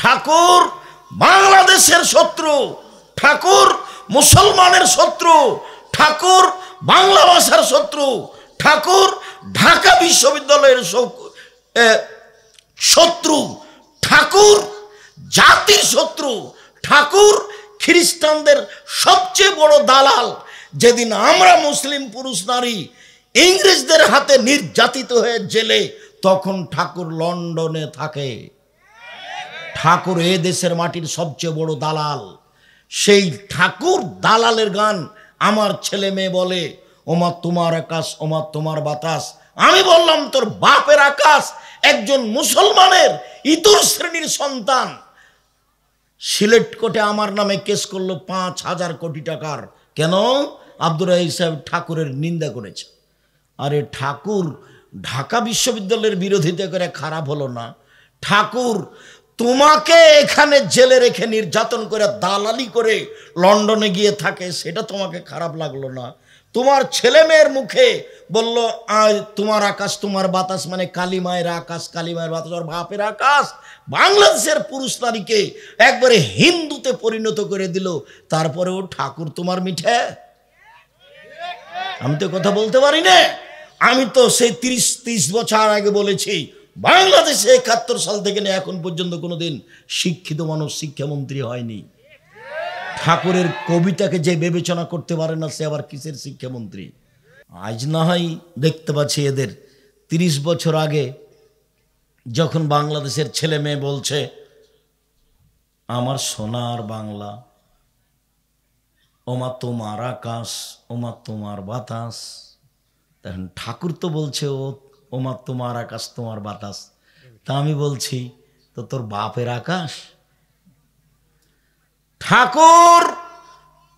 ঠাকুর বাংলাদেশের শত্রু, ঠাকুর মুসলমানের শত্রু, ঠাকুর বাংলা ভাষার শত্রু, ঠাকুর ঢাকা বিশ্ববিদ্যালয়ের শত্রু, ঠাকুর জাতির শত্রু, ঠাকুর খ্রিস্টানদের সবচেয়ে বড় দালাল। যেদিন আমরা মুসলিম পুরুষ নারী ইংরেজদের হাতে নির্যাতিত হয়ে জেলে, তখন ঠাকুর লন্ডনে থাকে। ঠাকুর এ দেশের মাটির সবচেয়ে বড় দালাল। সেই ঠাকুর দালালের গান আমার ছেলে মেয়ে বলে, ওমা তোমার আকাশ, ওমা তোমার বাতাস। আমি বললাম তোর বাপের আকাশ। একজন মুসলমানের ইতর শ্রেণীর সন্তান সিলেট কোর্টে আমার নামে কেস করলো 5,000 কোটি টাকার। কেন? আব্দুর রাহিম সাহেব ঠাকুরের নিন্দা করেছে। আরে ঠাকুর ঢাকা বিশ্ববিদ্যালয়ের বিরোধিতা করে খারাপ হলো না? ঠাকুর তোমাকে এখানে জেলে রেখে নির্যাতন করে দালালি করে লন্ডনে গিয়ে থাকে, সেটা তোমাকে খারাপ লাগলো না? তোমার ছেলে মেয়ের মুখে বলল তোমার আকাশ তোমার বাতাস, মানে কালিমায়ের আকাশ কালিমায়ের বাতাস, আর বাপের আকাশ। বাংলাদেশের পুরুষ নারীকে একবারে হিন্দুতে পরিণত করে দিল। তারপরেও ঠাকুর তোমার মিঠে। আমি তো কথা বলতে পারি না। আমি তো সেই 30 বছর আগে বলেছি, বাংলাদেশে 71 সাল থেকে নিয়ে এখন পর্যন্ত কোনোদিন শিক্ষিত মানুষ শিক্ষামন্ত্রী হয়নি। ঠাকুরের কবিতাকে যে বিবেচনা করতে পারে না, সে আবার কিসের শিক্ষামন্ত্রী? আজ না হয় দেখতে পাচ্ছি এদের 30 বছর আগে যখন বাংলাদেশের ছেলে মেয়ে বলছে আমার সোনার বাংলা, ওমা তোমার আকাশ, ওমা তোমার বাতাস, তখন ঠাকুর তো বলছে ওমা তোমার আকাশ তোমার বাতাস। তা আমি বলছি তো তোর বাপের আকাশ। ঠাকুর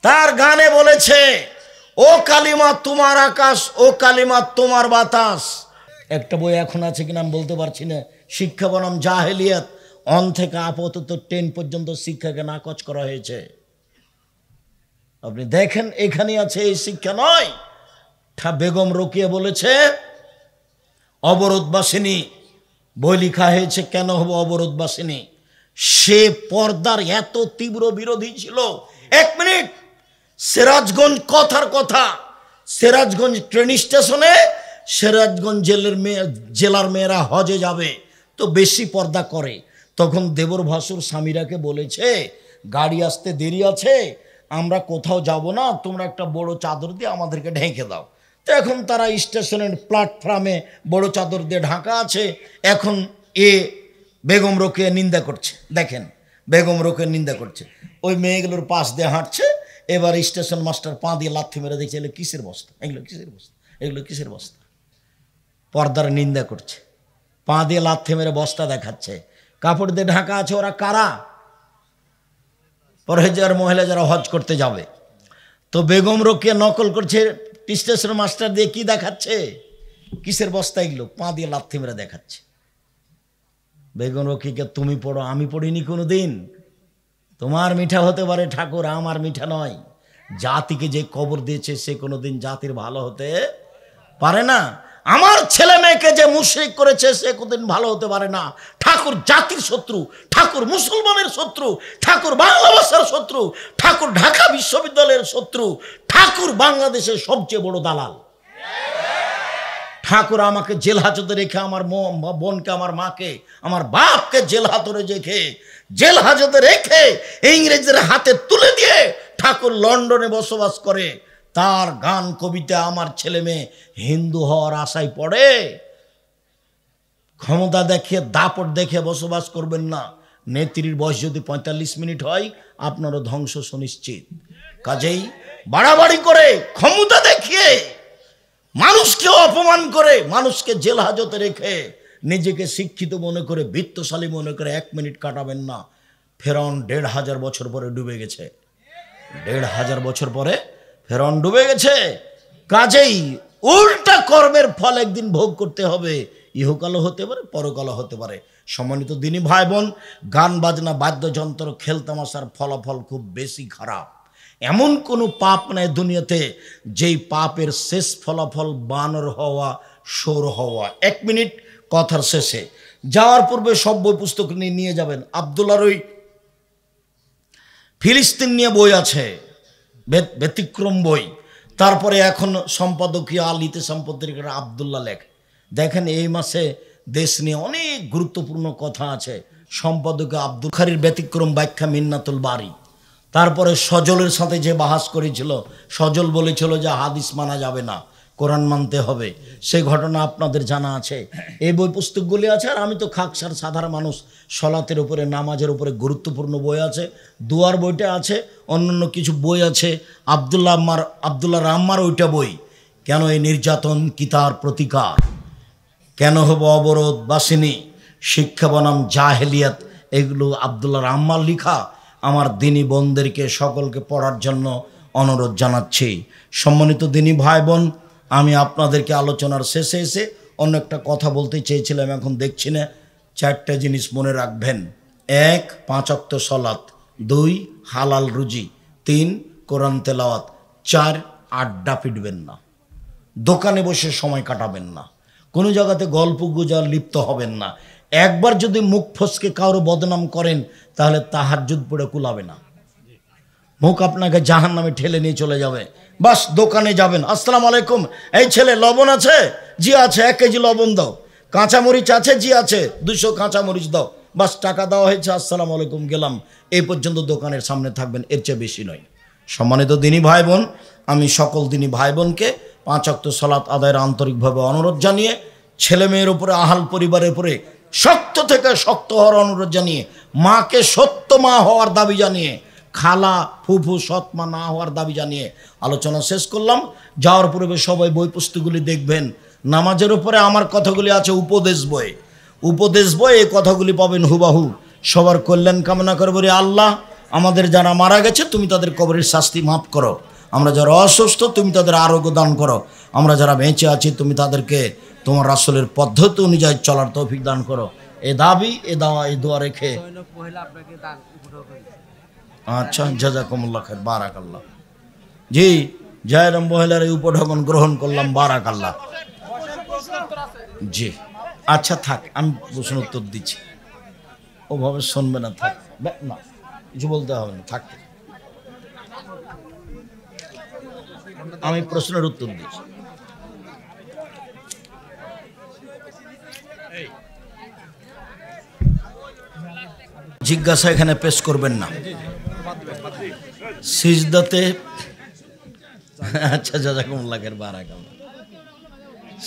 তার গানে বলেছে ও কালিমা তোমার আকাশ, ও কালিমা তোমার বাতাস। একটা বই এখন আছে কিনা আমি বলতে পারছি না, শিক্ষা বনাম জাহেলিয়াত। 1 থেকে আপাতত 10 পর্যন্ত শিক্ষাকে নাকচ করা হয়েছে। আপনি দেখেন এখানে আছে, এই শিক্ষা নয়। বেগম রোকেয়া বলেছে অবরোধবাসিনী, বই লেখা হয়েছে কেন হবো অবরোধবাসিনী। সে পর্দার এত তীব্র বিরোধী ছিল। 1 মিনিট, সিরাজগঞ্জ কথার কথা, সিরাজগঞ্জ ট্রেন স্টেশনে সিরাজগঞ্জ জেলার মেয়েরা হজে যাবে তো বেশি পর্দা করে। তখন দেবর ভাসুর স্বামীরাকে বলেছে গাড়ি আসতে দেরি আছে, আমরা কোথাও যাব না, তোমরা একটা বড় চাদর দিয়ে আমাদেরকে ঢেকে দাও। তো এখন তারা স্টেশনের প্ল্যাটফর্মে বড় চাদর দিয়ে ঢাকা আছে। এখন বেগম রোকেয়া নিন্দা করছে। দেখেন বেগম রোকেয়া নিন্দা করছে, ওই মেয়েগুলোর পাশ দিয়ে হাঁটছে। এবার স্টেশন মাস্টার পা দিয়ে লাথি মেরে দেখছে এগুলো কিসের বস্তা, এগুলো কিসের বস্তা, এগুলো কিসের বস্তা। পর্দার নিন্দা করছে, পা দিয়ে লাথি মেরে বস্তা দেখাচ্ছে। কাপড় দিয়ে ঢাকা আছে। ওরা কারা? পরহেজগার মহিলা যারা হজ করতে যাবে। তো বেগম রোকেয়া নকল করছে, স্টেশন মাস্টার দিয়ে কি দেখাচ্ছে, কিসের বস্তা এগুলো, পা দিয়ে লাথি মেরে দেখাচ্ছে। বেগম রোকেয়াকে তুমি পড়ো, আমি পড়িনি কোনো দিন। তোমার মিঠা হতে পারে ঠাকুর, আমার মিঠা নয়। জাতিকে যে কবর দিয়েছে সে কোনোদিন জাতির ভালো হতে পারে না। আমার ছেলে মেয়েকে যে মুশরিক করেছে সে কোনোদিন ভালো হতে পারে না। ঠাকুর জাতির শত্রু, ঠাকুর মুসলমানের শত্রু, ঠাকুর বাংলা ভাষার শত্রু, ঠাকুর ঢাকা বিশ্ববিদ্যালয়ের শত্রু, ঠাকুর বাংলাদেশের সবচেয়ে বড় দালাল। ঠাকুর আমাকে জেল হাজতে রেখে, আমার বোনকে, আমার মাকে, আমার বাপকে জেল হাজতে রেখে ইংরেজদের হাতে তুলে দিয়ে ঠাকুর লন্ডনে বসবাস করে। তার গান কবিতা আমার ছেলে মেয়ে হিন্দু হওয়ার আশায় পড়ে। ক্ষমতা দেখে দাপট দেখে বসবাস করবেন না। নেত্রীর বয়স যদি 45 মিনিট হয় আপনারও ধ্বংস সুনিশ্চিত। কাজেই বাড়াবাড়ি করে ক্ষমতা দেখিয়ে মানুষকে অপমান করে, মানুষকে জেল হাজতে রেখে নিজেকে শিক্ষিত মনে করে, বিত্তশালী মনে করে 1 মিনিট কাটাবেন না। ফেরাউন 1500 বছর পরে ডুবে গেছে। 1500 বছর পরে ফেরাউন ডুবে গেছে। কাজেই উল্টা কর্মের ফল একদিন ভোগ করতে হবে। ইহকালও হতে পারে, পরকালও হতে পারে। সম্মানিত দিনী ভাই বোন, গান বাজনা বাদ্যযন্ত্র খেলতামাশার ফলাফল খুব বেশি খারাপ। এমন কোনো পাপ নাই দুনিয়াতে যেই পাপের শেষ ফলাফল বানর হওয়া, সোর হওয়া। 1 মিনিট কথার শেষে যাওয়ার পূর্বে সব বই পুস্তক নিয়ে যাবেন। আবদুল্লাহর ওই ফিলিস্তিন নিয়ে বই আছে, ব্যতিক্রম বই। তারপরে এখন সম্পাদকীয় আলিতে সম্পত্তির আবদুল্লাহ লেখ। দেখেন এই মাসে দেশ নিয়ে অনেক গুরুত্বপূর্ণ কথা আছে। সম্পাদকীয় আব্দুল খারির ব্যতিক্রম ব্যাখ্যা মিন্নাতুল বারি। তারপরে সজলের সাথে যে বাহাস করেছিল, সজল বলেছিল যে হাদিস মানা যাবে না, কোরআন মানতে হবে, সেই ঘটনা আপনাদের জানা আছে। এই বই পুস্তকগুলি আছে। আর আমি তো খাকসার সাধারণ মানুষ, সলাতের উপরে, নামাজের উপরে গুরুত্বপূর্ণ বই আছে। দুয়ার বইটা আছে, অন্যান্য কিছু বই আছে। আবদুল্লাহ রাম্মার ওইটা বই, কেন এই নির্যাতন কি তার প্রতিকার, কেন হবো অবরোধ বাসিনী, শিক্ষা বনাম জাহেলিয়াত, এগুলো আবদুল্লাহ রাম্মার লিখা। আমার দিনী বোনদেরকে সকলকে পড়ার জন্য অনুরোধ জানাচ্ছি। সম্মানিত দিনী ভাই বোন, আমি আপনাদেরকে আলোচনার শেষে এসে অন্য একটা কথা বলতে চেয়েছিলাম, এখন দেখছি না। 4টা জিনিস মনে রাখবেন। 1 5 ওয়াক্ত সালাত, 2 হালাল রুজি, 3 কোরআন তেলাওয়াত, 4 আড্ডা পিটবেন না, দোকানে বসে সময় কাটাবেন না, কোনো জায়গাতে গল্প গুজব লিপ্ত হবেন না। একবার যদি মুখ ফসকে কারো বদনাম করেন তাহলে তাহাজ্জুদ পড়ে কুলাবে না, মুখ আপনাকে জাহান্নামে ঠেলে নিয়ে চলে যাবে। বাস দোকানে যাবেন, আসসালামু আলাইকুম, এই ছেলে লবণ আছে? জি আছে, 1 কেজি লবণ দাও। কাঁচামরিচ আছে? জি আছে, 200 কাঁচামরিচ দাও। বাস টাকা দেওয়া হয়েছে, আসসালামু আলাইকুম, গেলাম। এই পর্যন্ত দোকানের সামনে থাকবেন, এর চেয়ে বেশি নয়। সম্মানিত দিনী ভাই বোন, আমি সকল দিনী ভাই বোনকে 5 ওয়াক্ত সালাত আদায়ের আন্তরিকভাবে অনুরোধ জানিয়ে, ছেলে মেয়ের উপরে, আহাল পরিবারের উপরে শক্ত থেকে শক্ত হওয়ার অনুরোধ জানিয়ে, মাকে সত্য মা হওয়ার দাবি জানিয়ে, খালা ফুফু সৎ মা না হওয়ার দাবি জানিয়ে আলোচনা শেষ করলাম। যাওয়ার পূর্বে সবাই বই পুস্তকগুলি দেখবেন। নামাজের উপরে আমার কথাগুলি আছে উপদেশ বই, উপদেশ বই, এই কথাগুলি পাবেন হুবাহু। সবার কল্যাণ কামনা করে বলি, আল্লাহ আমাদের যারা মারা গেছে তুমি তাদের কবরের শাস্তি মাফ করো, আমরা যারা অসুস্থ তুমি তাদের আরোগ্য দান করো, আমরা যারা বেঁচে আছি তুমি তাদেরকে তোমার রাসূলের পদ্ধতি অনুযায়ী চলার তৌফিক দান করো। এ দাবি, এ দাওয়া, এই দোয়া রেখে, আচ্ছা জাযাকুমুল্লাহ খায়র, বারাকাল্লাহ। জি, জয়রাম মহিলার এই উপঢৌকন গ্রহণ করলাম, বারাকাল্লাহ। জি আচ্ছা থাক, আমি প্রশ্ন উত্তর দিচ্ছি, ওভাবে শুনবে না, থাক না, কিছু বলতে হবে না, থাক, আমি প্রশ্নের উত্তর দিচ্ছি। জিজ্ঞাসা এখানে পেশ করবেন না। সিজদাতে, আচ্ছা জাযাকুমুল্লাহ খায়র, বারাকাল্লাহ।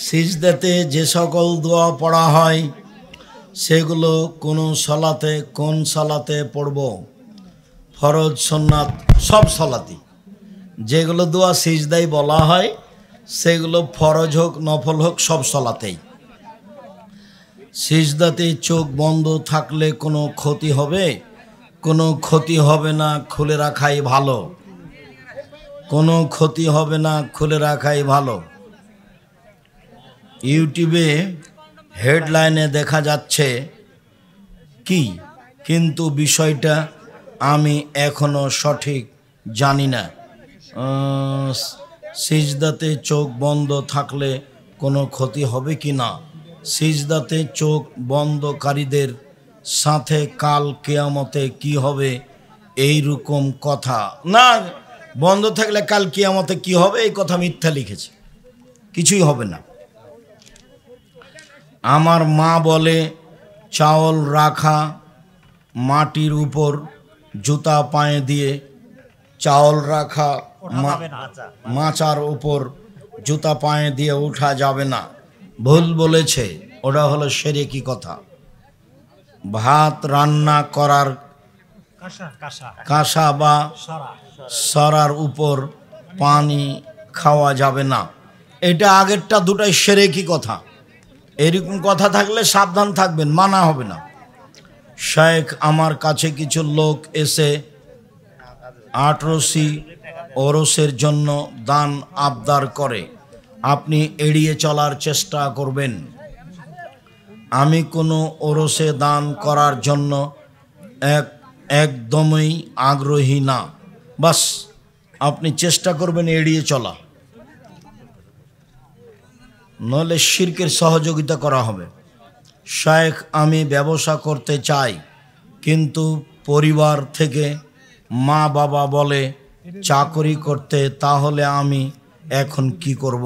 সিজদাতে যে সকল দোয়া পড়া হয় সেগুলো কোন সালাতে পড়ব? ফরজ, সুন্নাত, সব সালাতি যেগুলো দোয়া সিজদায় বলা হয় সেগুলো ফরজ হোক নফল হোক সব সালাতেই। সিজদাতে চোখ বন্ধ থাকলে কোনো ক্ষতি হবে? কোনো ক্ষতি হবে না, খুলে রাখাই ভালো, কোনো ক্ষতি হবে না, খুলে রাখাই ভালো। ইউটিউবে হেডলাইনে দেখা যাচ্ছে কি, কিন্তু বিষয়টা আমি এখনো সঠিক জানি না। সিজদাতে চোখ বন্ধ থাকলে কোনো ক্ষতি হবে কি না? সিজদাতে চোখ বন্ধকারীদের সাথে কাল কিয়ামতে কি হবে, এই রকম কথা না। বন্ধ থাকলে কাল কিয়ামতে কি হবে, এই কথা মিথ্যা লিখেছে, কিছুই হবে না। আমার মা বলে চাউল রাখা মাটির উপর, জুতা পায়ে দিয়ে চাউল রাখা মাচার উপর জুতা পায়ে দিয়ে উঠা যাবে না। ভুল বলেছে, ওটা হলো শিরকি কথা। ভাত রান্না করার কাঁসা বা সরার উপর পানি খাওয়া যাবে না, এটা আগেরটা দুটাই শিরকি কথা। এরকম কথা থাকলে সাবধান থাকবেন, মানা হবে না। শেখ, আমার কাছে কিছু লোক এসে 18 ওরসের জন্য দান আবদার করে, আপনি এড়িয়ে চলার চেষ্টা করবেন। আমি কোনো ওরসে দান করার জন্য একদমই আগ্রহী না, বাস আপনি চেষ্টা করবেন এড়িয়ে চলা, নইলে শিরকের সহযোগিতা করা হবে। শায়েখ আমি ব্যবসা করতে চাই, কিন্তু পরিবার থেকে মা বাবা বলে চাকরি করতে, তাহলে আমি এখন কি করব?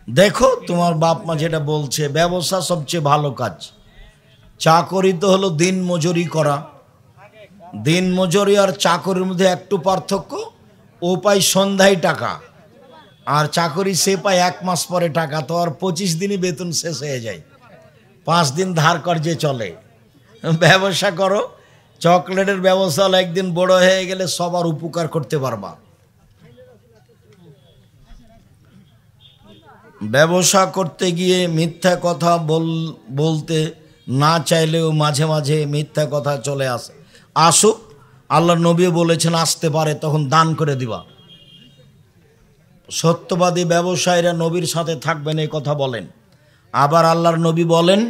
দেখো তোমার বাপ মা যেটা বলছে, ব্যবসা সবচেয়ে ভালো কাজ। চাকরি তো হলো দিন মজুরি করা। দিন মজুরি আর চাকরির মধ্যে একটু পার্থক্য, ও পায় সন্ধ্যায় টাকা, আর চাকরি সে পায় 1 মাস পরে টাকা। তো আর 25 দিনই বেতন শেষ হয়ে যায়, 5 দিন ধার কর্জে চলে। ব্যবসা করো, চকলেটের ব্যবসা হলো একদিন বড় হয়ে গেলে সবার উপকার করতে পারবা। ব্যবসা করতে গিয়ে মিথ্যা কথা বলতে না চাইলেও মাঝে মাঝে মিথ্যা কথা চলে আসে। আসুক, আল্লাহর নবী বলেছেন আসতে পারে, তখন দান করে দিবা। সত্যবাদী ব্যবসায়ীরা নবীর সাথে থাকবেন, এই কথা বলেন। আবার আল্লাহর নবী বলেন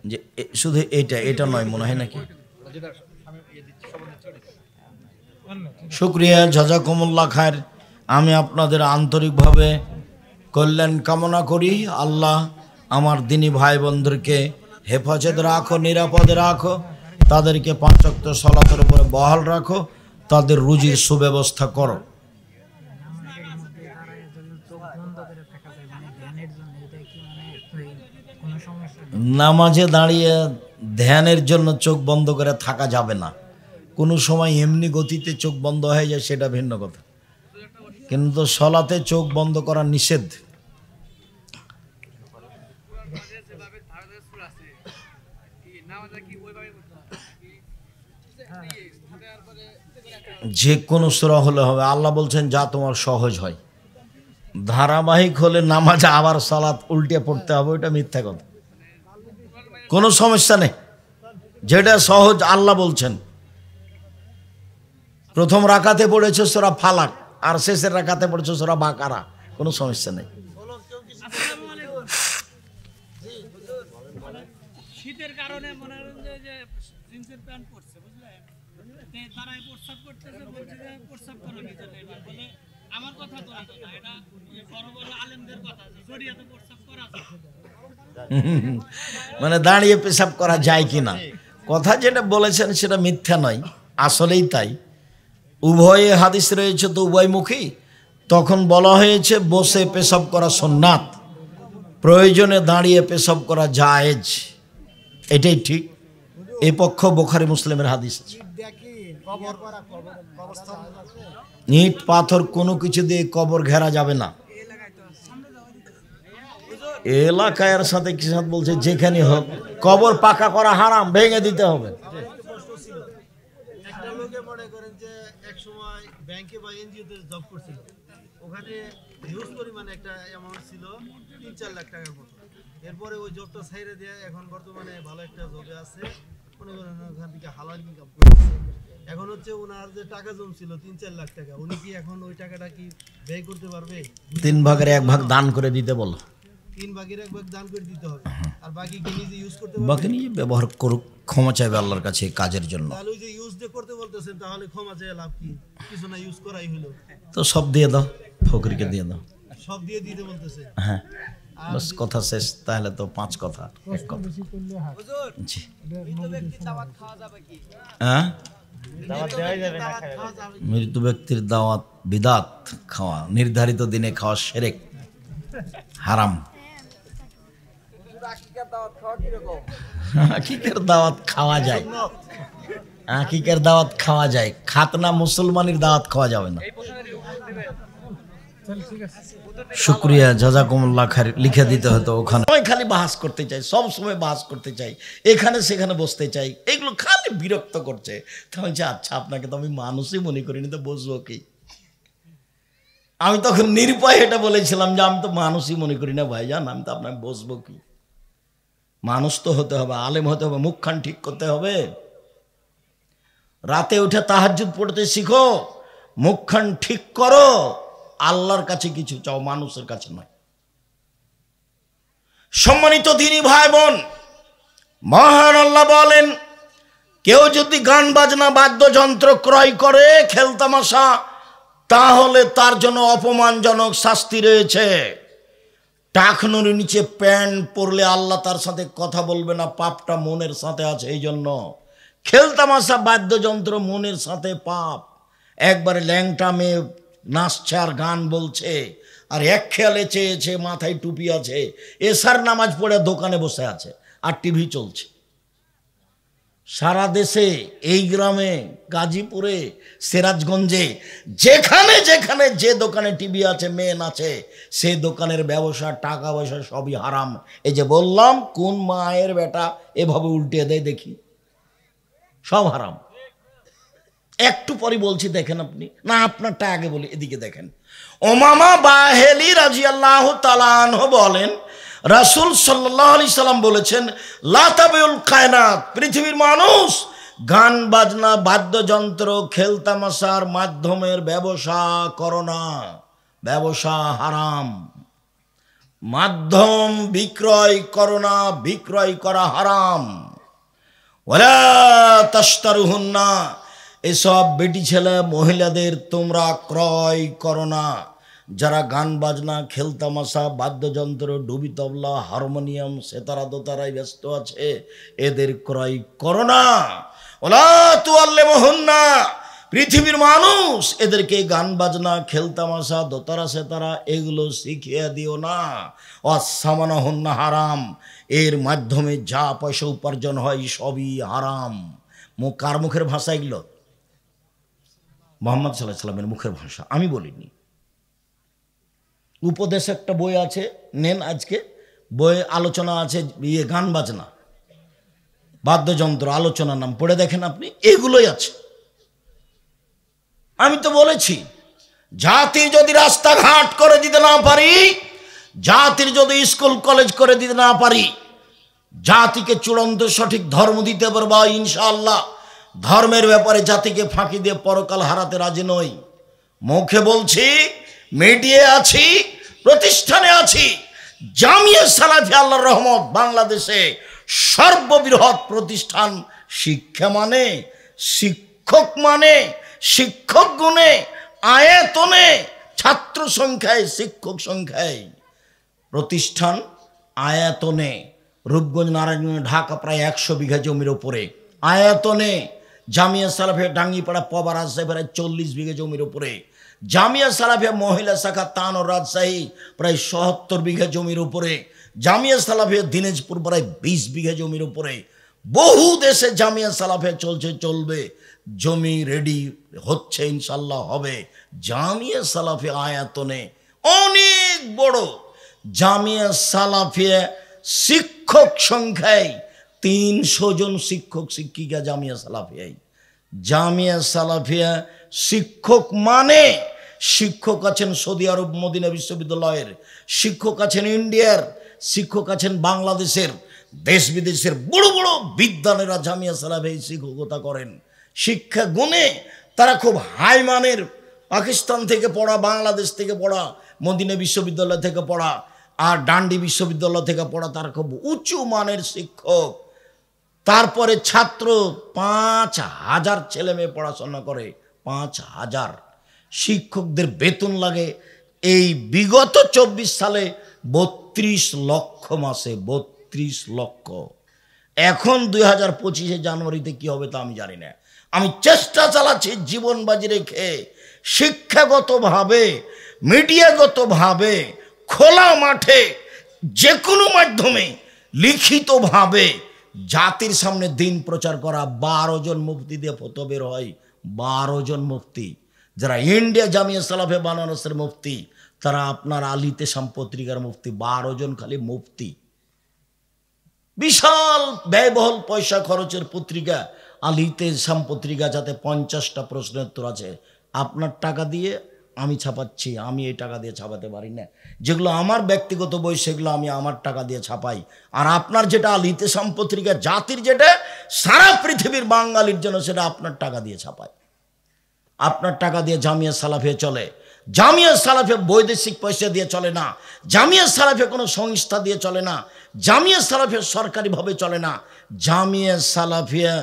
যে শুধু এটা নয়, মনে হয় নাকি? শুকরিয়া, জাযাকুমুল্লাহ খায়ের। আমি আপনাদের আন্তরিকভাবে কল্যাণ কামনা করি। আল্লাহ আমার দিনী ভাই বোনদেরকে হেফাজত রাখো, নিরাপদে রাখো, তাদেরকে 5 ওয়াক্ত সালাতের উপরে বহাল রাখো, তাদের রুজির সুব্যবস্থা করো। নামাজে দাঁড়িয়ে ধ্যানের জন্য চোখ বন্ধ করে থাকা যাবে না। কোনো সময় এমনি গতিতে চোখ বন্ধ হয়ে যায়, সেটা ভিন্ন কথা, কিন্তু সলাতে চোখ বন্ধ করা নিষেধ। যে কোনো সূরা হলে হবে। আল্লাহ বলছেন যা তোমার সহজ হয়। ধারাবাহিক হলে নামাজে আবার সালাত উল্টে পড়তে হবে, ওইটা মিথ্যা কথা। কোনো সমস্যা নেই, যেটা সহজ আল্লাহ বলছেন। প্রথম রাকাতে পড়েছে সূরা ফালাক, আর শেষের রাকাতে পড়েছে সূরা বাকারা, কোনো সমস্যা নেই। শীতের কারণে মনে হয় যে জিন্সের প্যান্ট পরছে, বুঝলেন? তারাই প্রস্তাব করতেছে, বলছে যে প্রস্তাব করো ভিতরে। এবার বলে আমার কথা তো না, এটা বড় বড় আলেমদের কথা, শরীয়তে প্রস্তাব করা যায়। মানে দাঁড়িয়ে পেশাব করা যায় কিনা, কথা যেটা বলেছেন সেটা মিথ্যা নয়, আসলেই তাই। উভয়ে হাদিস রয়েছে তো উভয়মুখী। তখন বলা হয়েছে বসে পেশাব করা সুন্নাত, প্রয়োজনে দাঁড়িয়ে পেশাব করা জায়েজ, এটাই ঠিক। এই পক্ষ বুখারী মুসলিমের হাদিস আছে। ইট পাথর কোনো কিছু দিয়ে কবর ঘেরা যাবে না। এলাকার সাথে কি সাথে বলছে যেখানে হোক, কবর পাকা করা হারাম, ভেঙে দিতে হবে। একটা লোকে মনে করেন যে এক সময় ব্যাংকে বা এনজিওতে জব করছিল, ওখানে হিউজ পরিমাণে একটা অ্যামাউন্ট ছিল 3-4 লাখ টাকার মতো। এরপরে ওই জবটা ছাইড়ে দিয়ে এখন বর্তমানে ভালো একটা জবে আছে, মনে করেন ওখান থেকে হালাল ইনকাম করতেছে। এখন হচ্ছে ওনার যে টাকা জমছিল 3-4 লাখ টাকা, উনি কি এখন ওই টাকাটা কি ব্যয় করতে পারবে? 3 ভাগের 1 ভাগ দান করে দিতে বলো। 3 ভাগের 1 ভাগ দান করে দিতে হবে, আর বাকি কি নিজে ইউজ করতে পারবে? বাকি নিয়ে ব্যবহার করুক, ক্ষমা চাইবে আল্লাহর কাছে কাজের জন্য। তাহলে ওই যে ইউজ যে করতে বলতেছেন, তাহলে ক্ষমা চেয়ে লাভ কি? কিছু না, ইউজ করাই হলো। তো সব দিয়ে দাও, ফকিরকে দিয়ে দাও। সব দিয়ে দিতে বলতেছে। হ্যাঁ, বাস কথা শেষ। তাহলে তো 5 কথা, 1 কথা। জি, হ্যাঁ, মৃত ব্যক্তির দাওয়াত বিদাত, খাওয়া নির্ধারিত দিনে খাওয়া শিরক, হারাম। আকিকার দাওয়াত খাওয়া যায়, আকিকার দাওয়াত খাওয়া যায়, খাতনা মুসলমানের দাওয়াত খাওয়া যাবে না। শুকরিয়া, জাযাকুমুল্লাহ খাইর। লিখে দিতে হতো ওখানে। আমি খালি বাহাস করতে চাই, সব সময় বাহাস করতে চাই, এখানে সেখানে বসতে চাই, এগুলো খালি বিরক্ত করছে। তখন আচ্ছা, আপনাকে তো আমি মানুষই মনে করিনি, তো বসবো কি? আমি তখন নিরুপায় এটা বলেছিলাম যে আমি তো মানুষই মনে করি না ভাইজান, আমি তো আপনাকে বসবো কি? মানুষ তো হতে হবে, আলেম হতে হবে, মুখখান ঠিক করতে হবে। রাতে উঠে তাহাজ্জুদ পড়তে শিখো, মুখখান ঠিক করো, আল্লাহর কাছে কিছু চাও, মানুষের কাছে নয়। সম্মানিত দিনী ভাই বোন, মহান আল্লাহ বলেন, কেউ যদি গান বাজনা বাদ্যযন্ত্র ক্রয় করে খেলতামাশা, তাহলে তার জন্য অপমানজনক শাস্তি রয়েছে। টাকনুর নিচে প্যান্ট পরলে আল্লাহ তার সাথে কথা বলবে না, পাপটা মনের সাথে আছে। এই জন্য খেলতামাশা বাদ্যযন্ত্র মনের সাথে পাপ। একবারে ল্যাংটা মেয়ে নাচছে আর গান বলছে, আর এক খেয়ালে চেয়েছে, মাথায় টুপি আছে, এশার নামাজ পড়ে দোকানে বসে আছে আর টিভি চলছে। সারা দেশে, এই গ্রামে, গাজীপুরে, সিরাজগঞ্জে, যেখানে যেখানে যে দোকানে টিভি আছে, মেয়ে নাচে, সে দোকানের ব্যবসা, টাকা পয়সা সবই হারাম। এই যে বললাম, কোন মায়ের বেটা এভাবে উল্টে দেয় দেখি, সব হারাম। একটু পরে বলছি, দেখেন আপনি, না আপনারটা আগে বলি, এদিকে দেখেন। ওমামা বাহেলি রাদিয়াল্লাহু তাআলা আনহু বলেন, রাসূল সাল্লাল্লাহু আলাইহি সাল্লাম বলেছেন, লা তাবিউল কায়নাত, পৃথিবীর মানুষ গান বাজনা, বাদ্যযন্ত্র, খেলতামাশার মাধ্যমের ব্যবসা করো না, ব্যবসা হারাম। মাধ্যম বিক্রয় করো না, বিক্রয় করা হারাম। ওয়ালা তাশতারুহুন্না, এসব বেটি ছেলে মহিলাদের তোমরা ক্রয় করো না। যারা গান বাজনা, খেলতামাশা, বাদ্যযন্ত্র, ডুবি তবলা, হারমোনিয়াম, সেতারা দোতারায় ব্যস্ত আছে, এদের ক্রয় করো না। ওলা তুআল্লিমুহুন্না, পৃথিবীর মানুষ এদেরকে গান বাজনা, খেলতামাশা, দোতারা সেতারা এগুলো শিখিয়ে দিও না। অসামানাহুন্না হারাম, এর মাধ্যমে যা পয়সা উপার্জন হয় সবই হারাম। কার মুখের ভাষা এগুলো? মুহাম্মদ সাল্লাল্লাহু আলাইহি সাল্লামের মুখের ভাষা, আমি বলিনি। উপদেশ একটা বই আছে, নেন আজকে, বইয়ে আলোচনা আছে গান বাজনা, বাদ্যযন্ত্র, আলোচনার নাম পড়ে দেখেন আপনি, এগুলোই আছে। আমি তো বলেছি, জাতি যদি রাস্তাঘাট করে দিতে না পারি, জাতির যদি স্কুল কলেজ করে দিতে না পারি, জাতিকে চূড়ান্ত সঠিক ধর্ম দিতে পারবো ইনশাআল্লাহ। ধর্মের ব্যাপারে জাতিকে ফাঁকি দিয়ে পরকাল হারাতে রাজি নই। মুখে বলছি, মিডিয়া আছি, প্রতিষ্ঠানে আছি। জামিয়া সালাফিয়া আল্লাহর রহমত বাংলাদেশে সর্ববৃহৎ প্রতিষ্ঠান। শিক্ষা মানে, শিক্ষক মানে, শিক্ষক গুণে, আয়তনে, ছাত্র সংখ্যায়, শিক্ষক সংখ্যায় প্রতিষ্ঠান, আয়তনে রূপগঞ্জ, নারায়ণগঞ্জ, ঢাকা প্রায় 100 বিঘা জমির উপরে। আয়তনে জামিয়া সালাফিয়া ডাঙ্গিপাড়া, পবা, রাজশাহী প্রায় 40 বিঘা জমির উপরে। জামিয়া সালাফিয়া মহিলা শাখা তান ও রাজশাহী প্রায় 77 বিঘা জমির উপরে। জামিয়া সালাফিয়া দিনাজপুর প্রায় 20 বিঘা জমির উপরে। বহু দেশে জামিয়া সালাফিয়া চলছে, চলবে, জমি রেডি হচ্ছে, ইনশাল্লাহ হবে। জামিয়া সালাফিয়া আয়তনে অনেক বড়। জামিয়া সালাফিয়া শিক্ষক সংখ্যায় 300 জন শিক্ষক শিক্ষিকা জামিয়া সালাফিয়ায়। জামিয়া সালাফিয়া শিক্ষক মানে, শিক্ষক আছেন সৌদি আরব মদিনা বিশ্ববিদ্যালয়ের, শিক্ষক আছেন ইন্ডিয়ার, শিক্ষক আছেন বাংলাদেশের, দেশ বিদেশের বড় বড় বিদ্যানেরা জামিয়া সালাফিয়ায় শিক্ষকতা করেন। শিক্ষা গুণে তারা খুব হাই মানের, পাকিস্তান থেকে পড়া, বাংলাদেশ থেকে পড়া, মদিনা বিশ্ববিদ্যালয় থেকে পড়া, আর ডান্ডি বিশ্ববিদ্যালয় থেকে পড়া, তারা খুব উঁচু মানের শিক্ষক। তারপরে ছাত্র 5000 ছেলে মেয়ে পড়াশোনা করে, 5000 শিক্ষকদের বেতন লাগে এই বিগত 24 সালে 32 লক্ষ মাসে, 32 লক্ষ। এখন 2025 জানুয়ারিতে কি হবে তা আমি জানি না। আমি চেষ্টা চালাচ্ছি জীবন বাজি রেখে শিক্ষাগতভাবে, মিডিয়াগতভাবে, খোলা মাঠে, যে কোনো মাধ্যমে, লিখিতভাবে জাতির সামনে দিন প্রচার করা। 12 জন মুফতি দিয়ে ফতোয়া বের হয়, 12 জন মুফতি, যারা ইন্ডিয়া জামিয়া সালাফিয়া বানারসের মুফতি, তারা আপনার আলিতে পত্রিকার মুফতি, 12 জন খালি মুফতি। বিশাল ব্যয়বহুল পয়সা খরচের পত্রিকা আলিতে পত্রিকা, যাতে 50টা প্রশ্নের উত্তর আছে। আপনার টাকা দিয়ে আমি ছাপাচ্ছি, আমি এই টাকা দিয়ে ছাপাতে পারি না। যেগুলো আমার ব্যক্তিগত বই সেগুলো আমি আমার টাকা দিয়ে ছাপাই। আর আপনার যেটা আলিতে পত্রিকা, জাতির যেটা, সারা পৃথিবীর বাঙালির জন্য, সেটা আপনার টাকা দিয়ে ছাপায়। আপনার টাকা দিয়ে জামিয়া সালাফিয়া চলে। জামিয়া সালাফিয়া বৈদেশিক পয়সা দিয়ে চলে না। জামিয়া সালাফিয়া কোনো সংস্থা দিয়ে চলে না। জামিয়া সালাফিয়া সরকারিভাবে চলে না। জামিয়া সালাফিয়া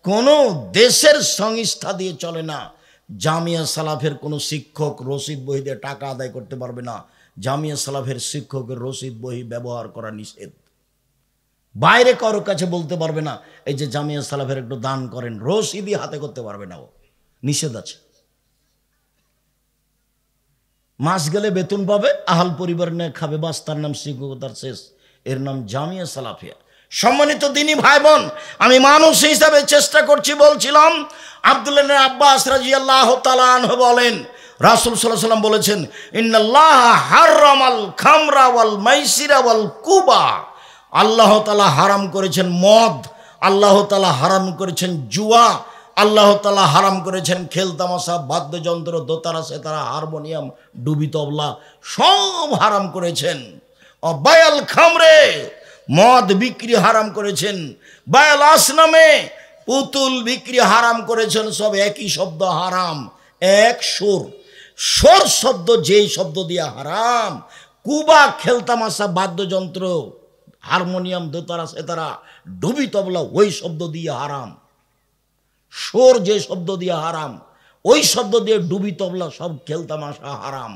কোনো দেশের সংস্থা দিয়ে চলে না। জামিয়া সালাফের কোনো শিক্ষক রশিদ বই দিয়ে টাকা আদায় করতে পারবে না। জামিয়া সালাফের শিক্ষকের রসিদ বই ব্যবহার করা নিষেধ। বাইরে কারো কাছে বলতে পারবে না এই যে জামিয়া সালাফের একটু দান করেন, রসিদই হাতে করতে পারবে না, ও নিষেধ আছে। মাস গেলে বেতন পাবে, আহাল পরিবার নিয়ে খাবে, বাস, তার নাম শিক্ষকতার শেষ, এর নাম জামিয়া সালাফিয়া। সম্মানিত দিনী ভাই বোন, আমি মানুষ হিসাবে চেষ্টা করছি। বলছিলাম আব্দুল্লাহ ইবনে আব্বাস রাদিয়াল্লাহু তাআলা আনহু বলেন, রাসূল সাল্লাল্লাহু আলাইহি ওয়াসাল্লাম বলেছেন, ইন্নাল্লাহা হারামাল খামরা ওয়াল মাইসিরা ওয়াল কুবা, আল্লাহ তাআলা হারাম করেছেন মদ, আল্লাহ তাআলা হারাম করেছেন জুয়া, আল্লাহ তাআলা হারাম করেছেন খেলতামাশা, বাদ্যযন্ত্র, দোতারা, সেতারা, হারমোনিয়াম, ডুবি তবলা, সব হারাম করেছেন। বায়াল খামরে, মদ বিক্রি হারাম করেছেন। বায়াল আসনামে, পুতুল বিক্রি হারাম করেছেন। সব একই শব্দ হারাম, এক সুর। সুর শব্দ যেই শব্দ দিয়ে হারাম, কুবা খেলতামাশা, বাদ্যযন্ত্র, হারমোনিয়াম, দোতারা, সেতারা, ডুবি তবলা, ওই শব্দ দিয়ে হারাম। সুর যে শব্দ দিয়ে হারাম, ওই শব্দ দিয়ে ডুবি তবলা, সব খেলতামাশা হারাম।